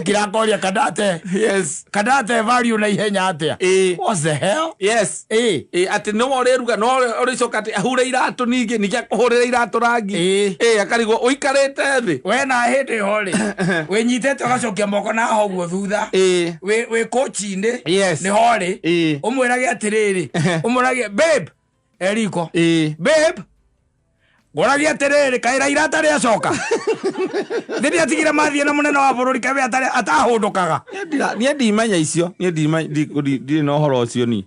Kĩrakoria Kadate. Yes. Kadate value na ihenya atĩa. What the hell? Yes. Atĩ no ũrĩruga no ũrĩcoka atĩ ahure iratũ ningĩ akũhũrĩra iratũ rangi. Akarigwo ũikarĩte thĩ. We na hĩndĩ ĩyo rĩ wĩnyitĩte ũgacokia moko na hoguo thutha. Wĩ kochi-inĩ. Nĩho rĩ ũmwĩrage atĩrĩrĩ ũmwĩrage babe Eriko. Babe ngũragia atĩrĩrĩ kaĩra irata rĩacoka. Thĩrĩ atigire mathiĩ na mũnene wa bũrũri kabe atahũndũkaga. Niĩ ndimenya icio ndirĩ na ũhoro ũcio ni.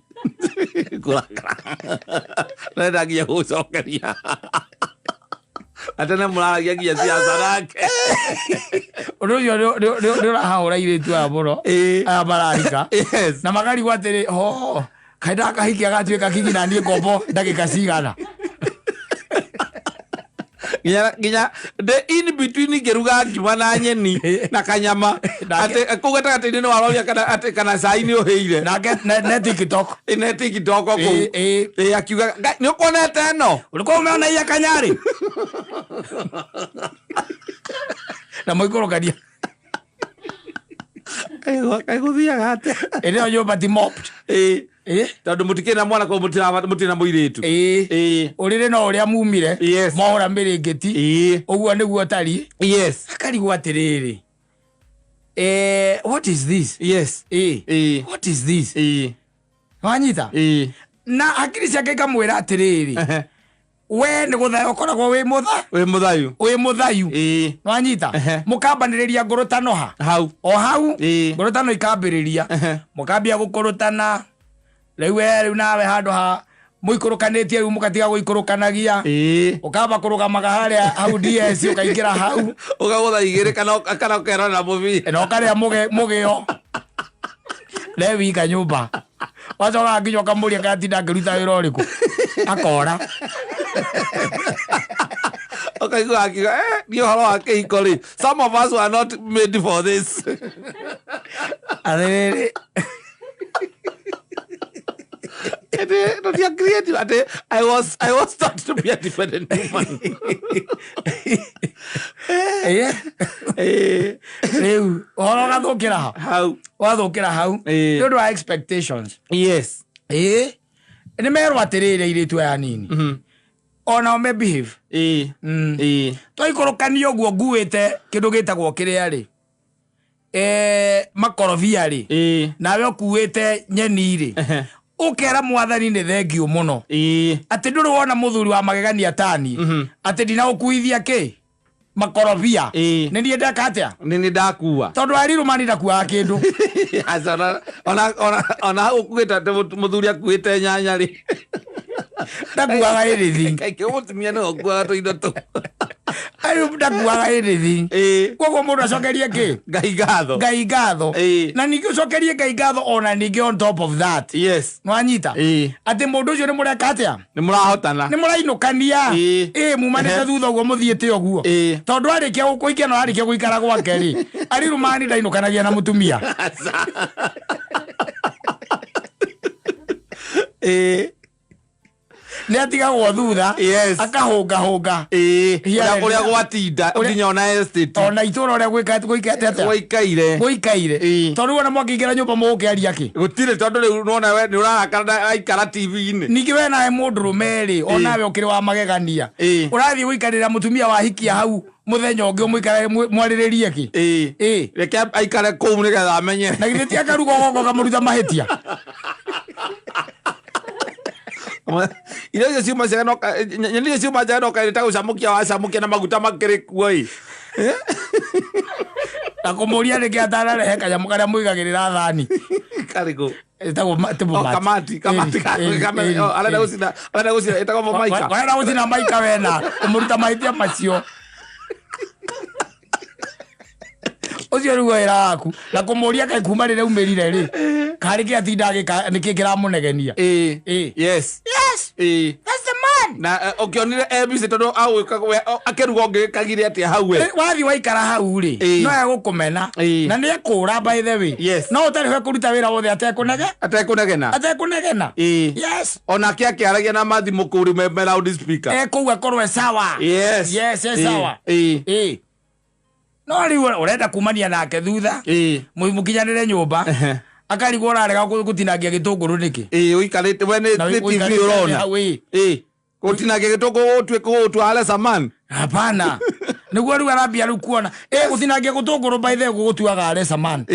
Nenda nginya gũcokeria. Atene mũraragia nginya ciaca nake. Ũndũ ũcio nĩ ũrahahũra irĩtu aya mũno aya mararika na makarigwo atĩrĩ kaĩ ndakahiki agatuĩka kingi na niĩ ngombo ndagĩka cigana. Nginya the in between ngĩruga ngima na nyeni na kanyama atĩ kũu gatagatĩ-inĩ nĩ waroria kana cai nĩ ũhĩire na TikTok kũu akiuga nĩ ũkuonete ĩno ũrĩkũ ũmeona iya kanyarĩ na mũikũrũkania kaigũthiaga atĩa ĩno nyũmba ti mopped. Tondũ mũtikĩna mwana kũu mũtina mũirĩtu. Ũrĩrĩ no ũrĩa mumire mohora mĩrĩngĩti ũguo nĩguo tari. Akarigwo atĩrĩrĩ what is this? What is this? Wanyita na hakiri ciake ikamwĩra atĩrĩrĩ we nĩ gũthayo ũkoragwo wĩ mũthayu. Wanyita mũkambanĩrĩria ngũrũtano hau ngũrũtano ikambĩrĩria mũkambia gũkũrũtana rĩu nawe handũ ha mũikũrũkanĩtie rĩu mũkatiga gũikũrũkanagia ũkamba kũrũgamaga harĩa hau DS ũkaingĩra hau ũkagũtha igĩrĩ kana ũkerora mũbira na ũkarĩa mũgĩo rewika nyũmba wacoka nginya ũkamũria katinda ngĩruta wĩra ũrĩkũ akora ũkaigua akiuga nĩ ũhoro wa kĩhiko rĩ some of us were not made for this. Atĩrĩrĩ creative. I was taught to be a dependent woman. Rĩu ũhoro ũgathũkĩra hau wathũkĩra hau nĩ ũndũ wa expectations. Nĩ merwo atĩrĩrĩ airĩtu aya nini ona me behave twaikũrũkania ũguo nguĩte kĩndũ gĩtagwo kĩrĩa rĩ makorobia rĩ nawe ũkuĩte nyeni rĩ ũkera mwathani nĩ thengiũ mũno atĩ ndũrĩ wona mũthuri wa magegania tani atĩ ndina ũkuithia kĩ makorobia nĩ niĩ ndeka atĩa nĩ ndakua tondũ arirumani ndakuaga kĩndũ ona ũkuĩte mũthuri akuĩte nyanya rĩ ndakuaga anything kaingĩ mũtumia no akuaga tũindo tũ ayo ndakuaga anything koguo mũndũ acokerie kĩ Ngai ngatho na ningĩ ũcokerie Ngai ngatho ona ningĩ on top of that nwanyita atĩ mũndũ ũcio nĩ mũreka atĩa nĩ mũrahotana nĩ mũrainũkania mumanĩte thutha ũguo mũthiĩte ũguo tondũ arĩkia gũkũikia no arĩkia gũikara gwake rĩ arirumani ndainũkanagia na mũtumia nĩ atigagwo thutha akahũngahũnga ũrĩa gwatinda nginya ona estate ona itũra ũrĩa gũikaire tondũ ona mwakĩingĩra nyũmba mũgũkĩaria kĩ gũtirĩ tondũ rĩu nona we nĩ ũrarakara aikara TV-inĩ ningĩ we nawe mũndũrũme rĩ onawe ũkĩrĩ wa magegania ũrathiĩ gũikarĩra mũtumia wa hikia hau mũthenya ũngĩ mũikare mwarĩrĩrie kĩ reke aikare kũu nĩgetha amenye na githĩ ti akaruga ũgongo kamũruta mahĩtia irio icio ciuma njega no kaĩrĩta gũcamũkia wacamũkia na maguta makĩrĩ kuo na kũmũria rĩngĩ atanarehe kanyamũ karĩa mũigagĩrĩra thani karĩkũ arenda gũcina ĩtagwo mũmaika arenda gũcina maika wena ũmũruta mahĩtia macio ũcio rĩu wĩra waku na kũmũria kaĩ kuma rĩrĩa umĩrire rĩ karĩ kĩ atinda nĩkĩ kĩramũnegenia yes that's the man na ukionire ABC tondu au akeruga ngikagire atia hau we wathi waikara hau ri no egukumena na ni ekura by the way no utari he kuruta wira wothe atekunegena yes ona kiaragia na mathi mukuri me loud speaker kuga korwe sawa yes sawa no riu urenda kumania nake thutha mukinyanire nyumba akarigwo urarega gutinagia gitunguru niki uikarite we ni TV urona gutinagia gitunguru utwe ale saman hapana niguo riu arambia riu kuona gutinagia gitunguru by the gutuaga ale saman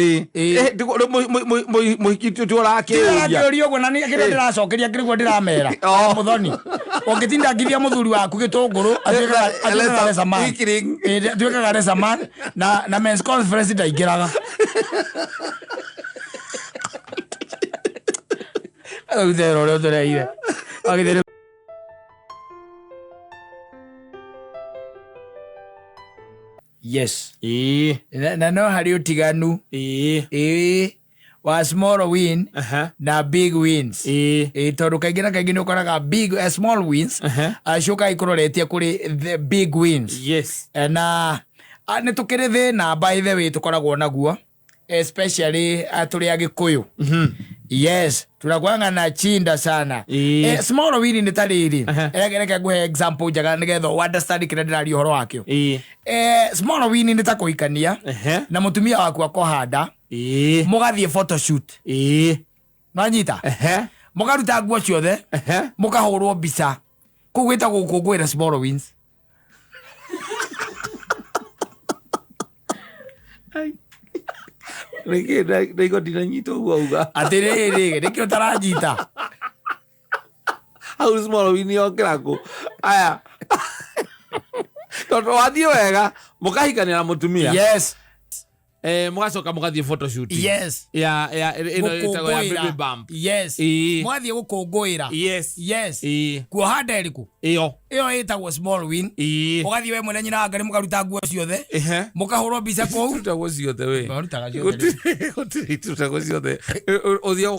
muhikiti tu urakiuria uguo na ni kire ndiracokeria kiriguo ndiramera muthoni ungitinda ngithia muthuri waku gitunguru atuikaga ale saman atuikaga ale saman na men's conference ndaingiraga Udero lo toreire. Agidere. Yes. Na no hari utiganu. Wa small win na big wins. Tondu kaingĩ nĩ ũkoraga big small wins acoka ikũroretie kuri the big wins. Yes. Na nĩ tũkĩrĩ thĩna by the way tũkoragwo naguo especially tũrĩ Agĩkũyũ. Yes, tunakuanga na chinda sana. Small win ni tariri. Reke nguhe example njaga nigetha understand kile ndĩraria ũhoro wakio. Small win ni ta kũhikania na mutumia waku akohanda. Mugathie photoshoot. Nanyita. Mugaruta nguo ciothe. Mukahũrwo mbica. Kũu gwĩtagwo gũkũngũĩra small wins. Rego dinanyito uga. Atiriri, niki utaranyita. How small win yokirako. Aya. Tondu wathie wega, mukahikania na mutumia. Yes. Mugacoka mugathie photoshoot. Yes. Ya itago ya baby bump. Yes. Mwathie gũkũngũĩra. Yes. Kuohanda ĩrĩkũ? Iyo ĩtagwo small win. Ũgathie we mwene nyina ngari mukaruta nguo ciothe. Mukahũrwo mbica kũu. Rutago ciothe we. Rutago ciothe. Ũthia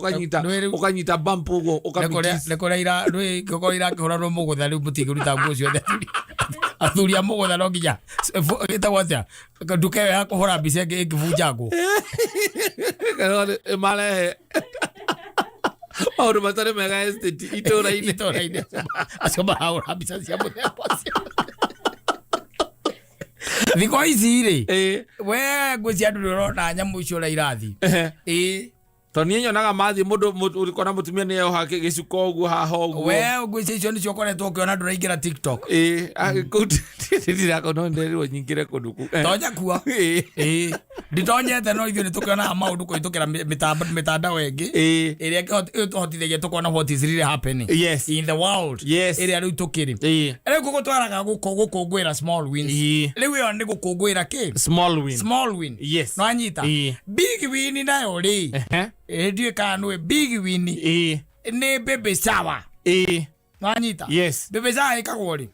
ũkanyita bump ũguo ũkamikis. Nekoreira ngĩhũra no mũgũtha rĩu mũtingĩruta nguo ciothe. Athuri a mũgũtha no nginya ĩtagwo atĩa nduka ĩyo ya kũhũra mbica ĩngĩbunjangwo. Marehe maũndũ matarĩ mega estate itũũra-inĩ acio marahũra mbica cia mũthemba ũcio. Thikũ ici rĩ we ngwĩcia andũ nĩũrona nyamũ icio ũrĩa irathi. Toni nyonaga mathi mundu urikona mutumia ni yo hake gicuko ugu haha ugu we ngwĩcia icio nĩcio ũkoretwo ũkĩona ndũraingĩra TikTok. Ndira kono nderirwo nyingire kunduku tonya kuo. Nditonyete no ithuĩ nĩtũkĩonaga maũndũ kũhĩtũkĩra mitandao ĩngĩ ĩrĩa ĩtũhotithagia tũkona what is really happening in the world ĩrĩa rĩu tũkĩrĩ. Rĩu gũgũtwaraga gũkũngũĩra small wins. Rĩu ĩyo nĩ gũkũngũĩra kĩ? Small win. Yes. No anyita. Big win nayo rĩ ndiũĩ kana nĩ big win nĩ baby shower. No anyita. Yes. Baby shower ĩkagwo rĩ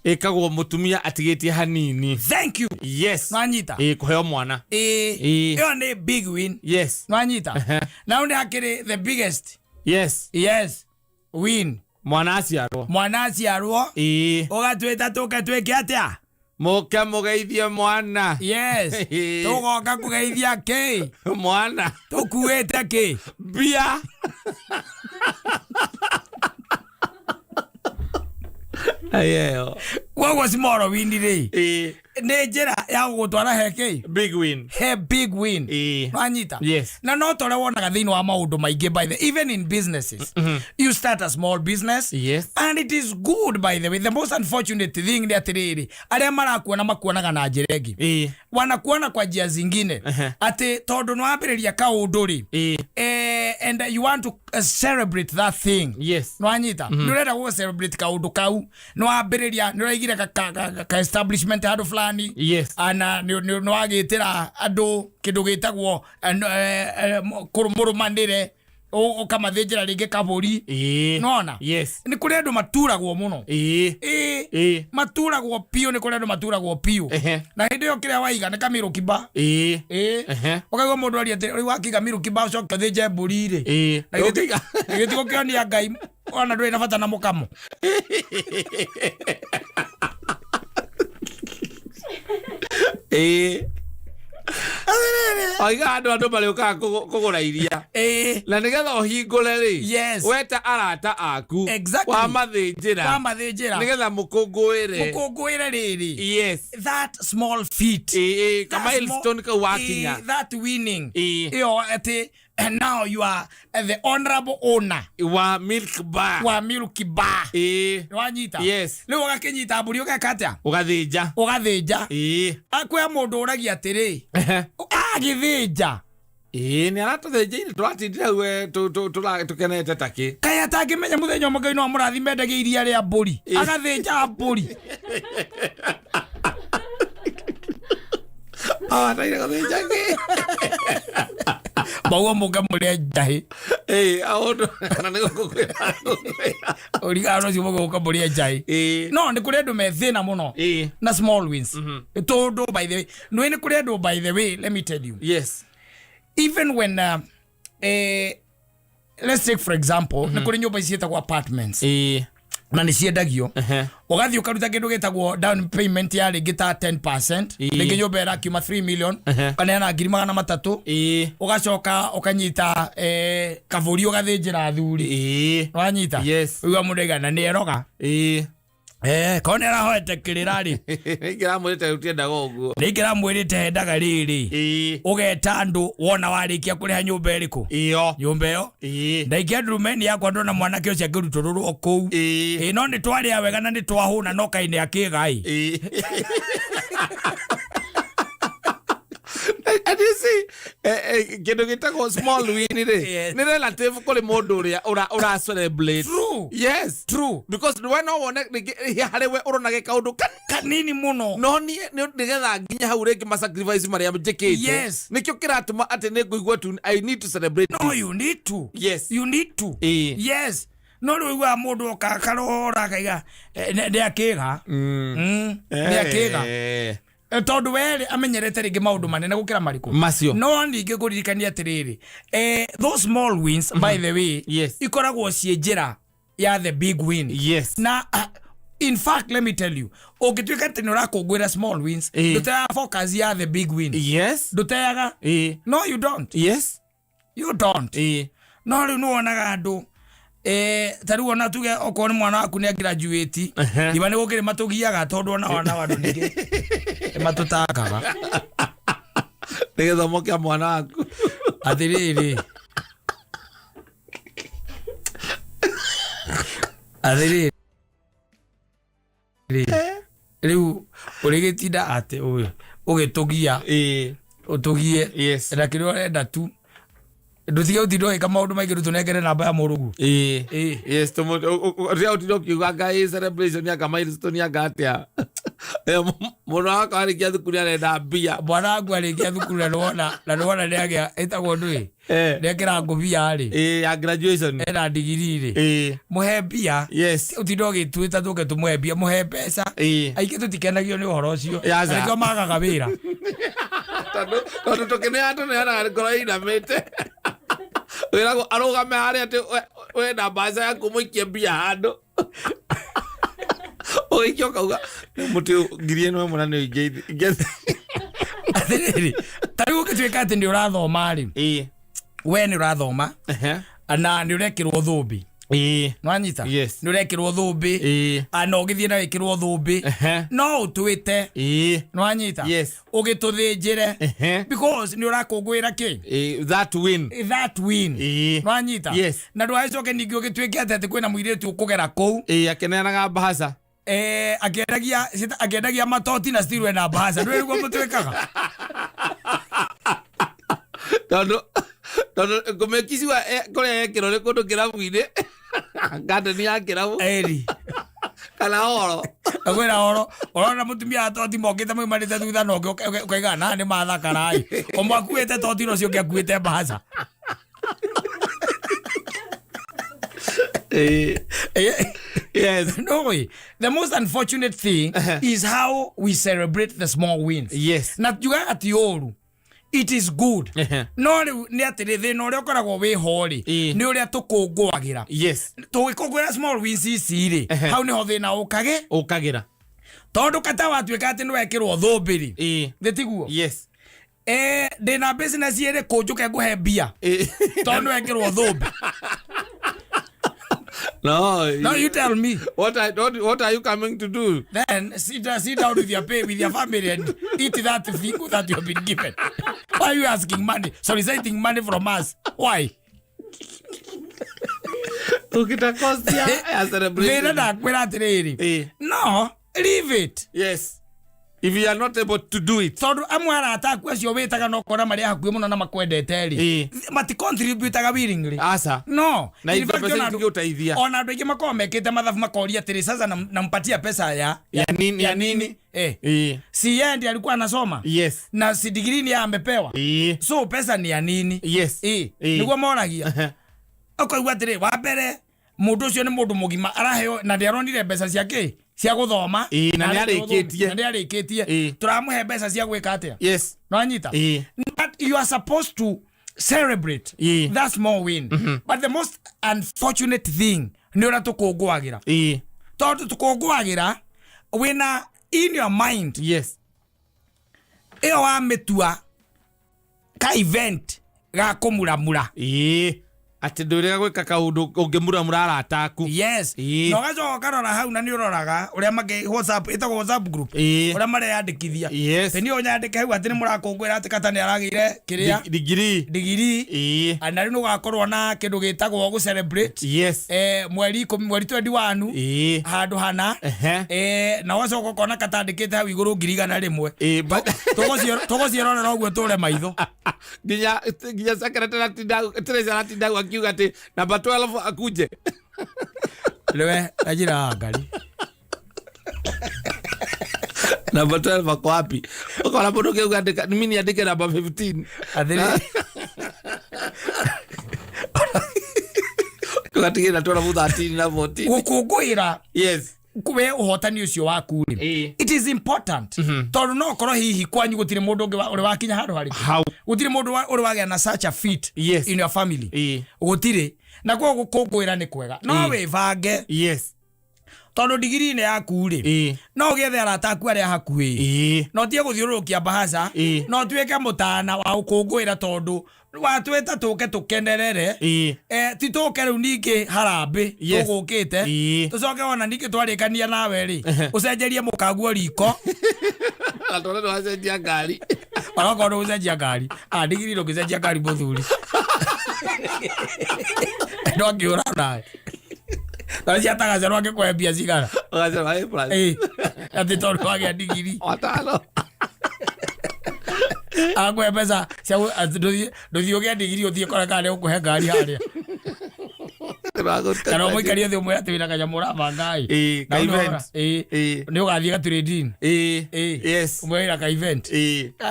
ikagwo mutumia atigetie hanini. Thank you. Yes. Nwanyita. Kuheo mwana. Iyo ni big win. Yes. Nwanyita. Now ni akiri the biggest. Yes. Win. Mwana aciarwo. Ugatwita tukatwike atia? Muke mugeithie mwana. Yes. Tugoka kugeithia ki? Mwana. Tukuite ki? Bia. Ayo. What was more win ri? Nĩ njĩra ya gũgũtwara heke big win. He big win. Nwanyita. Yes. Na no tore wonaga thĩinĩ wa maũndũ maingĩ by the even in businesses. You start a small business. Yes. And it is good by the way. The most unfortunate thing ni atiriri. Arĩa marakuona makuonaga na njĩra ĩngĩ. Wanakuona kwa njia zingine. Ati tondũ nĩwambĩrĩria kaũndũ ri. And you want to celebrate that thing. Yes. Nwanyita. Nĩũrenda gũ celebrate kaũndũ kau. Nĩwambĩrĩria nĩũraigire ka establishment handũ fulani. Yes. Ana nĩwagĩtĩra andũ kĩndũ gĩtagwo kũrũmũrũmanĩre ũkamathĩnjĩra rĩngĩ kabũri. Nona? Yes. Nĩ kũrĩ andũ maturagwo mũno. Maturagwo piũ, nĩ kũrĩ andũ maturagwo piũ. Na hĩndĩ ĩyo kĩrĩa waiga nĩ kamĩrũ kiba. Ũkaigua mũndũ aria atĩ rĩu wakiga mĩrũ kiba ũcoke ũthĩnje mbũri rĩ. Na gĩtigo kĩonia Ngai ona ndwe nabata na mukamo Oiga andu marioka kugura iria na nigetha uhingure ri weta arata aku wa mathinjira nigetha mukungwire riri that small feat kama milestone ka wakinya that winning iyo ati and now you are the honorable owner wa milk bar wanyita leo ugakinyita mburi ugakata ugathinja akwe mundu uragia atiri agithinja ni aratuthinjire twatindira we tukenete taki kaya tangimenya muthenya umwe no murathime ndege iria ria mburi agathinja mburi taire gathinja ki bawo Mugambo ria njahi aundu kana ni gukwira urigano cio Mugambo ria njahi no ni kuri andu methina muno na small wins tondu by the way no ni kuri andu by the way let me tell you even when let's take for example ni kuri nyumba icietagwo apartments na ni ciendagio ugathi ukaruta kindu gitagwo down payment ya ringi ta 10% ringi nyumba era kiuma 3 million kana na 300,000 ugacoka ukanyita kavuri ugathinjira thuri wanyita uga mudega na ni eroga kone ra hoete kirira ri ngira mwirite utienda goguo ngira mwirite endaga riri ugeta andu wona warikia kuriha nyumba iriku nyumba yo ndaikia ndurumeni yakwa ndona mwanake ucio akirutururu okou no ni twari wega na ni twahuna no kaine akigai and you see kindu gitagwo small win ri ni relative kuri mundu uria ura celebrate true because when no one hari we uronage kaundu kanini muno no ni nigetha nginya hau ringi ma sacrifice maria njikite nikio kiratuma ati ni nguigwa tu I need to celebrate no you need to no rugwa mundu okakarora kaiga ndi akiga ndi akiga tondu weri amenyerete ringi maundu manene gukira mariku macio no ningi kuririkania atiriri those small wins by the way ikoragwo cie njira ya the big win na in fact let me tell you ugituika ati nurakungwira small wins dutaya focus ya the big win dutayaga no you don't you don't no riu nuonaga andu tari wona tuge okoni mwana waku ni graduate iba ni gukire matugiaga tondu ona wana wandu ningi matutakaga ni githomo kia mwana waku athiriri riu urigitinda ati ugitugia utugie na kiri urenda tu ndutige utindo ika maundu maingi rutunengere namba ya murugu ria utindo kiuga ngai celebration ya kama milestone ya gatia mwana wako arikia thukuru arenda mbia mwana wangu arikia thukuru na nona niagia itagwo ndui nekira ngubia ri ya graduation era digiri ri muhe mbia utindo gituita tuke tumuhe mbia muhe mbeca aiki tutikenagio ni uhoro ucio ariko magaga wira tondu tukine andu ni ana ngoro inamite wirago arugame hari ati we na mbaca yaku muikie mbia handu oikio kauga muti ngiri eno mwana ni ingethi tari ukituika ati ndi urathoma ri we ni urathoma na ni urekirwo thumbi nwanyita ni urekirwo thumbi na ugithie na wikirwo thumbi no utwite nwanyita ugituthinjire because ni urakungwira ki that win nwanyita na ndwaicoke ningi ugituike ati kwina muiritu ukugera kou akeneanaga mbahaca akendagia matoti na stirwe na mbahaca ndwe niguo mutwikaga tondu ngumekiciwa kuria yekirwo ni kundu kirabu-ini ngandeni ya kirabu kana horo akwira horo orona mutumia atoti mokite mwimarite thutha no ukaiga na ni mathakarai omwe akuite toti no cio ngiakuite mbahaca no way. The most unfortunate thing is how we celebrate the small wins. Yes. Na juga ati oru it is good. No ni atire thina uria ukoragwo wi hori ni uria tukungwagira. Yes. Tugikungwira small wins iciri. Hau niho thina ukagira. Tondu kata watuika ati ni wekirwo thumbiri. Nditiguo. Yes. Ndina business iri kunjuke nguhe bia. Tondu wekirwo thumbi. No, you tell me. What are you coming to do? Then sit down with your family and eat that thing that you have been given. Why are you asking money? Soliciting money from us? Why? Ukitakosia a celebration. No, leave it. Yes. If you are not able to do it. Tondu amwara ataku acio witaga no kora mari hakuye muno na makwendete ri. Mati contribute aga willingly. Asa. No. Na if pesa ndio utaithia. Ona andu ingi makomekete mathafu makoria tiri sasa nampatia pesa ya nini? Si yeye ndiye alikuwa anasoma. Yes. Na si degree ni amepewa. So pesa ni ya nini? Yes. Niguo moragia. Akaigua tiri wa mbere mundu ucio ni mundu mugima araheo na ndiaronire mbeca ciake cia guthoma na ndiarikitie turamuhe mbeca cia gwika atia. Yes. No anyita. But you are supposed to celebrate that small win. But the most unfortunate thing ni ura tukungwagira. Tondu tukungwagira wina in your mind. Yes. Iyo wa metua ka event ga kumuramura. Ati ndurega gwika kaundu ungimuramura arataku. Yes. No gajo karora hau na ni uroraga uria mage WhatsApp itago WhatsApp group uria mare yandikithia. Yes. Ni onyandike hau ati ni murakungwira ati Kata ni aragire kiria degree ana ri no gakorwo na kindu gitagwo gu celebrate. Yes. Mweri 21 handu hana na wacoka kona Kata andikite hau iguru ngirigana rimwe. Tugociorora oguo tule maitho ginya secretary treasurer tindagu akiuga ati namba 12 akuje. Lewe ajira ngari. Namba 12 ako wapi? Ukora mundu kiuga andika mimi ni andike namba 15. Athiri. Tugatigina 12 13 na 14. Gukungwira. Yes. Kuwe uhotani ucio waku ri. It is important. Tondu no korwo hihi kwanyu gutire mundu ungi uri wakinya handu hari. Gutire mundu uri wagea na such a fit in your family. Gutire. Na kwa gukungwira ni kwega. No we vange. Yes. Tondu degree ne yaku ri. No gethe arataku aria hakuhi. No tie guthiurukia bahasha. No tuike mutana wa gukungwira tondu watweta tuke tukenerere. Ti tuke riu ningi harambe tugukite. Tucoke ona ningi twarikania nawe ri. Ucenjerie mukaguo riko. Atore no acenjia ngari. Aroko no ucenjia ngari. Degree ro kicenjia ngari muthuri. Ndo ngiura nawe. Nasi atagaza rwake kwa bia cigara. Agaza hai plus. Ati tondu wagea degree. Watano. Agwe pesa nduthi ugia degree uthie kora kale ukuhe ngari haria. Kana mwikaria thio mwe ati wina kanyamura bangai. Ka event. Ni ugathie ga trading. Yes. Mwira ka event.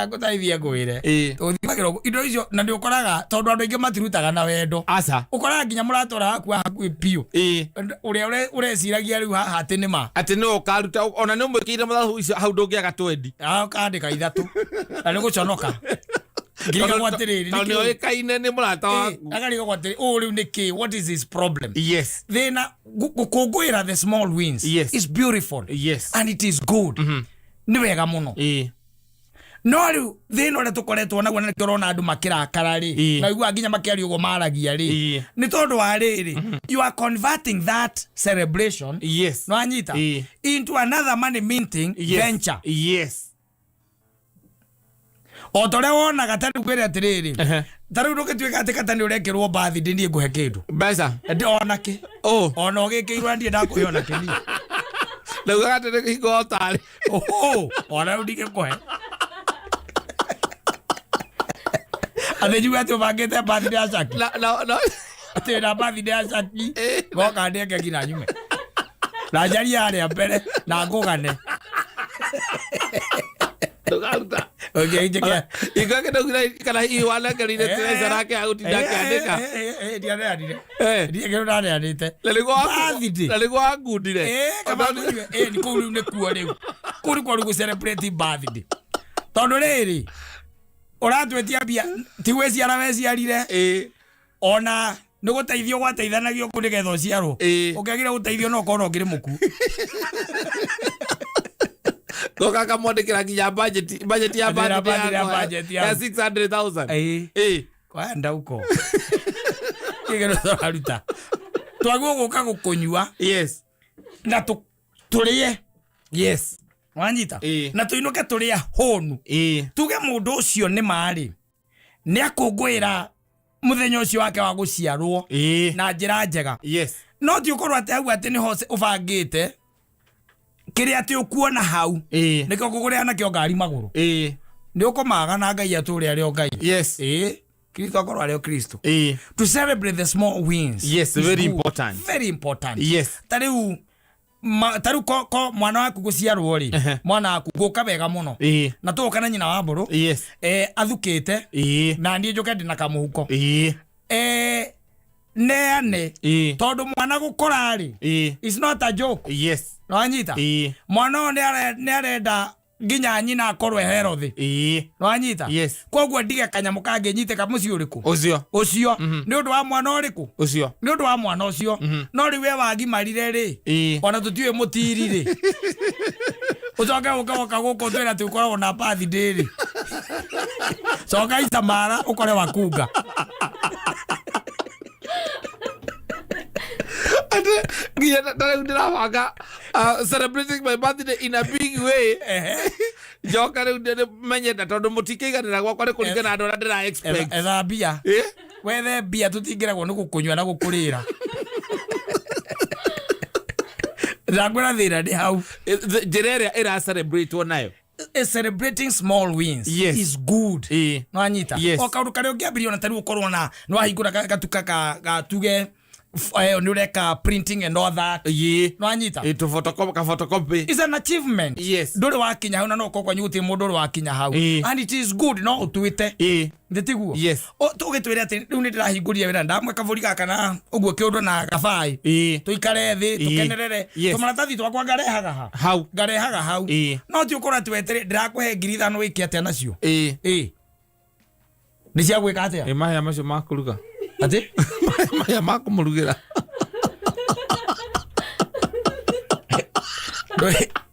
Ngutaithia ngwire. Uthimagiro indo icio na ndi ukoraga tondu andu ingi matirutaga na wendo. Asa. Ukoraga nginya muratora haku pio. Uria ureciragia riu haha ati ni ma. Ati no ukaruta ona ni mwikire mathabu icio hau ndungiaga 20. Kandika ithatu. Na ni guconoka. Ngiriga gwatiriri ni oikaine ni murata waku agariga gwatiriri riu niki what is his problem? Yes. Then gukungwira the small wins is beautiful. Yes. And it is good. Ni wega muno. No riu thina uria tukoretwo naguo na kirona andu makirakara ri na igua nginya makiaria ugo maragia ri ni tondu wa riri you are converting that celebration no anyita into another money minting venture. Yes. O tore wona gatari kwere atiriri tari ndukitwika ati Kata ni urekirwo birthday ni nguhe kindu mbeca ndi onake ona ogikirwo ndi ndakuhiona kini na ugate kigo tari ona ndike kuhe ate juga tu bagete birthday ashaki no ate na birthday ashaki goka ndeke ngina nyume na jari aria mbere na ngugane Dogaruta. Okay, jeka. Igake ndogura kana iwana ngarire treasure yake agutinda kiandika. Ndiane adire. Ndiye ngero ndane adite. Laligwa ngundire. Kama ni kuru ne kuo riu. Kuri kwa rugu celebrate birthday. Tondu riri Uratwetia bia ti wezi ara wezi arire ona niguteithio gwateithanagio kurigetho ciaro ukiagira guteithio no kono ngire muku Kaka mwandikira kinya budget ya 600,000 kwenda uko kigero tharuta twaguo guka gukunyua yes na turie yes wanyita na tuinuke turia honu tuge mundu ucio ni mari ni akungwira muthenya ucio wake wa guciarwo na njira njega yes no ti ukorwo ati hau ati ni ho ubangite kiri ati ukuona hau niko kuguria na kio ngari maguru ni ukomaga na ngai aturi ari ngai yes Kristo akorwo ari Kristo to celebrate the small wins yes very important yes tariu ko mwana waku guciarwo ri mwana waku guka wega muno na tuka na nyina wa mburu yes athukite na ndie njuke ndina kamuhuko neane tondu mwana gukora ri it's not a joke yes no anyita mwana ne arenda nginya nyina akorwo healthy no anyita yes koguo ndige kanyamu kange nyite ka muci uriku ucio ni undu wa mwana uriku ucio ni undu wa mwana ucio no riwe wagi marire ri ona tutiwe mutiri ri ucoke uka guko twira tukorwo na birthday ri coka itamara ukore wakunga celebrating my birthday in a big way joka riu menyenda tondu mutikiganira gwakwa ni kuringana andu aria ndira expect etha bia wethe bia tutingiragwo ni gukunywa na gukurira ndangwira thira ndi hau njira iria ira celebrate nayo celebrating small wins is good no anyita o kaundu karia ungiambiria ona tari ukorwo na no ahingura gatuka ka tuge ni ureka printing and all that no anyita to photocopy is an achievement yes nduri wakinya hau na no kokwa nyuti mundu uri wakinya hau and it is good no utwite ndetiguo yes o tugitwira ati riu ni ndirahinguria wira ndamwe kaburi gaka na uguo kiundu na gabai tuikare thi tukenerere tumaratathi twakwa ngarehaga hau no ti ukora twetire ndirakuhe 5,000 wiki atia nacio ni cia gwika atia maya macio makuruga ati maya makumurugira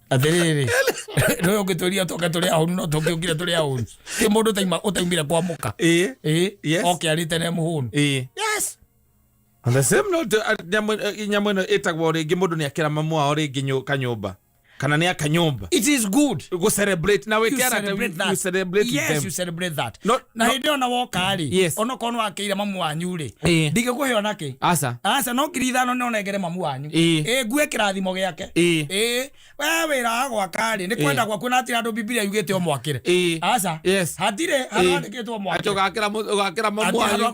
atiriri no ngituria toka turi ahunu no tungikira turi ahunu ti mundu utaimira kwa muka yes okay arite ne muhunu yes on the same note nyamweno itagwo ringi mundu ni akira mamu wao ringi kanyumba kana ni akanyumba it is good go celebrate na we care you celebrate yes them. you celebrate that na hindi ona woka ri ona kono akira mamu wanyu ri ndige kuhe ona ki asa no 5,000 no negere mamu wanyu ngue kirathimo giake we wira gwaka ri ni kwenda kwa kuna ati andu Biblia yugite o mwakire asa yes hatire handikitwo mwakire ugakira mamu wanyu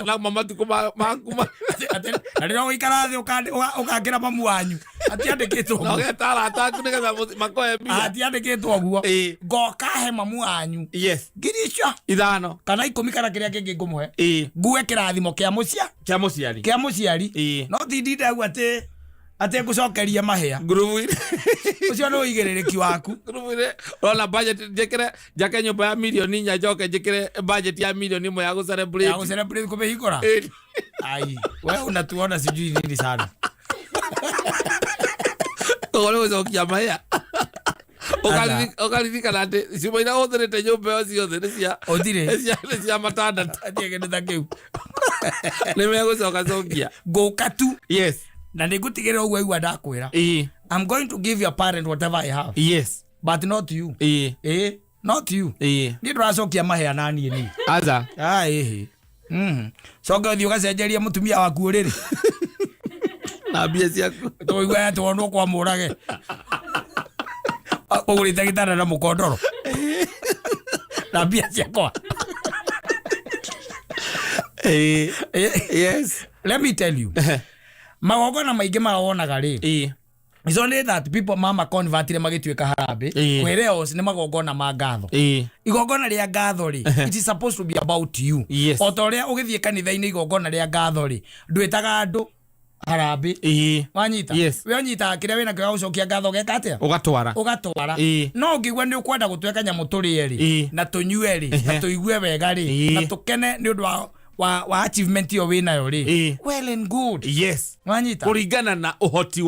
na mama tukuma makuma na ndo ikara thi ukakira mamu wanyu ati andikitwo no getara ataku nigetha makoe bia ati andikitwo guo ngoka he mamu wanyu yes girisha 5 kana 10 kana kiria kingi ngumuhe ngue kirathimo kia muciari no ti ndinda gu ati ngucokeria mahia ngurubu ucio no igeririki waku ngurubu ona budget njake nyumba ya milioni 4 njoke njikire budget ya milioni 1 ya gucelebrate kumehingura ai wewe unatuona sijui nini sana ole ucokia mahia ukaririkana atä ciuma iria å thä rä te nyå mba ä yo ciothe nä cia matandatu atiegä kiu nä megå coka cokia ngåka tu yes na nä ngå tigä ra å guo aigua ndakwä I'm going to give your parent whatever I have yes but not you not you nä ndå racokia mahea naniä ni aza coke å thiä å gacenjeria mutumia waku å rä rä na mbia ciaku tå igua twonwo kwa må rage å gå rä te gä tanda na må kondoro na mbia ciakwa yes let me tell you magongona maingä mawonaga rä it's only that people mama convertire magituika harambe kwereos ni magongona ma ngatho igongona ria ngatho ri it is supposed to be about you yes otoria ugithie kanitha-ini igongona ria ngatho ri ndwitaga andu harambe wanyita we nyita kire wina kwa ucokia ngatho gekate ugatwara no ngigwa ni ukwenda gutweka nyamu turi eri na tunyue eri na tuigue wega ri na tukene ni undu wa achievement yo wina yo ri well and good wanyita kuringana na uhoti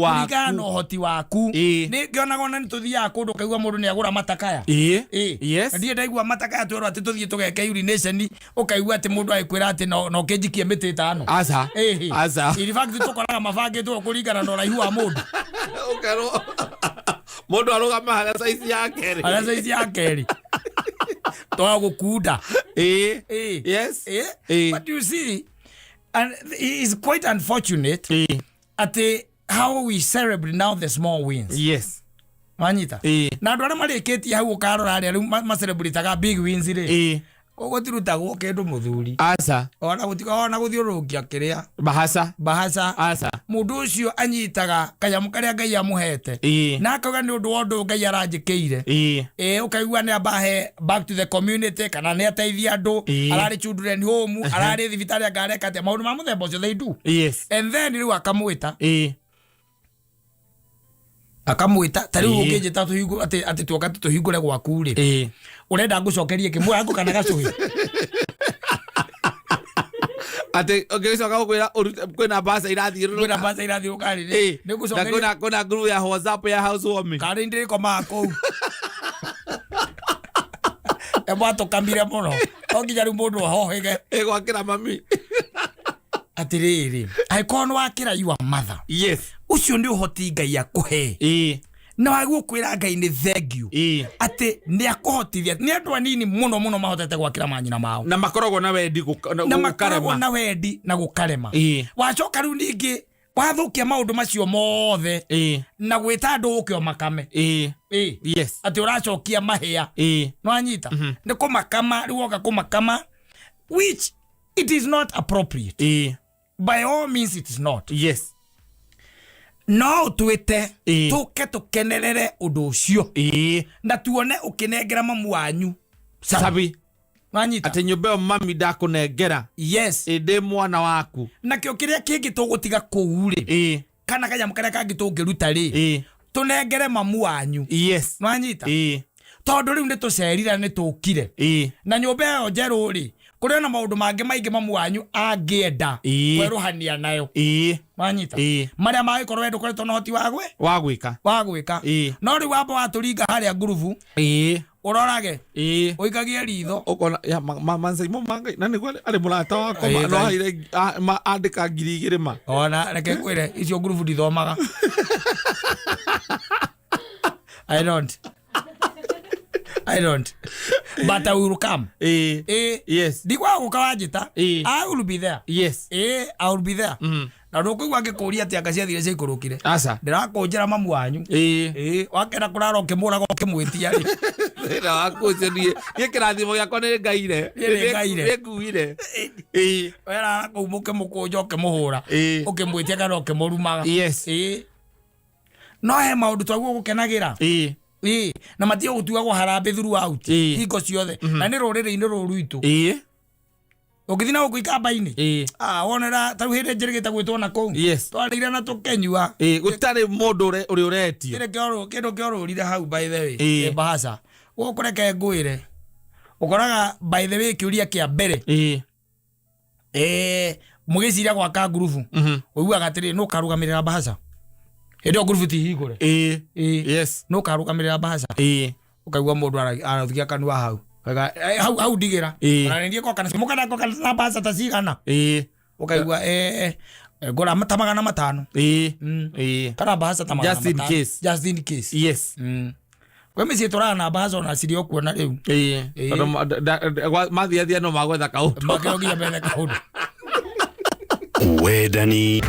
waku ni ngionagona ni tuthia kundu kaigwa mundu ni agura matakaya ndiye ndaigua matakaya twero ati tuthie tugeke urination ukaigwa ati mundu aikwira ati no kenjikie miti 5 aza in fact tukoraga mabangi tu kuringana na uraihu wa mundu ukaro mundu arugama hala size yake ri to gukunda but you see, and it is quite unfortunate at how we celebrate now the small wins. Wanyita na andu aria mariketi hau ukarora aria riu ma celebrate big wins ri kogo tirutagwo kindu muthuri ona guthiurukia kiria bahasa mundu ucio anyitaga kanyamu karia Ngai amuhete na akauga ni undu wondu Ngai aranjikire ukaigua ni abahe back to the community kana ni ateithia andu arari children home arari thibitari angareka ati maundu ma muthemba ucio they do and then riu akamwita tariu ukijita tuhingu ati tuoka tuhingure gwaku ri urenda ngucokerie kimwe yangu kana gacuhi ate ugicoka gukwira kwina basa irathi ukari ri nigucokeria kuna group ya WhatsApp ya housewarming kari ndiriko mako ebato kambire muno onginya ri mundu hohege gwakira mami atiriri aikonu wakira you mother ucio ndi uhoti Ngai akuhe na wagu kwira Ngai ni thank you ati ni akuhotithia ni andu anini muno mahotete gwakira manyina mao na makoragwo na wendi na gukarema wacoka riu ningi wathukia maundu macio mothe na gwita andu ukio makame ati uracokia mahia no anyita ni kumakama riu oka kumakama which it is not appropriate by all means it is not no twite tuke tukenerere undu ucio na tuone ukinengera mamu wanyu sabi wanyita ati nyumba mami ndakunengera inde mwana waku na kio kiria kingi tugutiga kuuri kana kanyamu karia kangi tungiruta ri tunengere mamu wanyu wanyita tondu riu nditucerira ni tukire na nyumba yo njeru ri kuria na maundu mangi maingi mamu wanyu angienda kweruhania nayo wanyita maria magikorwo wendu koretwo na hoti wagwika no riu wamba waturinga haria ngurubu urorage uikagie ritho ukona ya Mansaimo mangai na niguo ari murata wako no haire andika 2,000 ma ona reke kwire icio ngurubu ndithomaga I don't. But I will come. Yes. Digwa ukawajita. I will be there. Yes. I will be there. Na ndukugwa ngikuria ati akacia thire cia ikurukire. Asa. Ndirakonjera mamu wanyu. Wakera kurara ukimura ukimwitia ri. Ndira wakucio ni kirathimo giakwa ni ngaire. Nikuire. Wera kumuke mukunjo ukimuhura. Ukimwitia kana ukimurumaga. No he maundu twaguo gukenagira. Na matio gutuagwo harambe throughout hingo ciothe na ni ruriri-ini ruritu ukithina gukuikamba-ini wonera taru hindi njirigite gwitwo na kou twarire na tukenyua gutari mundu uri uretio kindu kiorurire hau by the way bahasa ukureke ngwire ukoraga by the way kiuria kia mbere mugiciria gwaka ngurubu uiguaga atiri no karugamirira bahasa Edo ngurubu ti higure. No karugamirira bahasa. Ukaigua mundu arathikia kanua hau. Hau ndigira. Ararendie ko kana simuka nako kana bahasa tacigana. Ukaigua ngora matamagana 5. Kana bahasa tamagana 5. Just in case. Kwa mimi turana na bahasa na sirio kuona riu. Mathia no magwetha kaundu. Makirogia mbele kaundu. Wedani.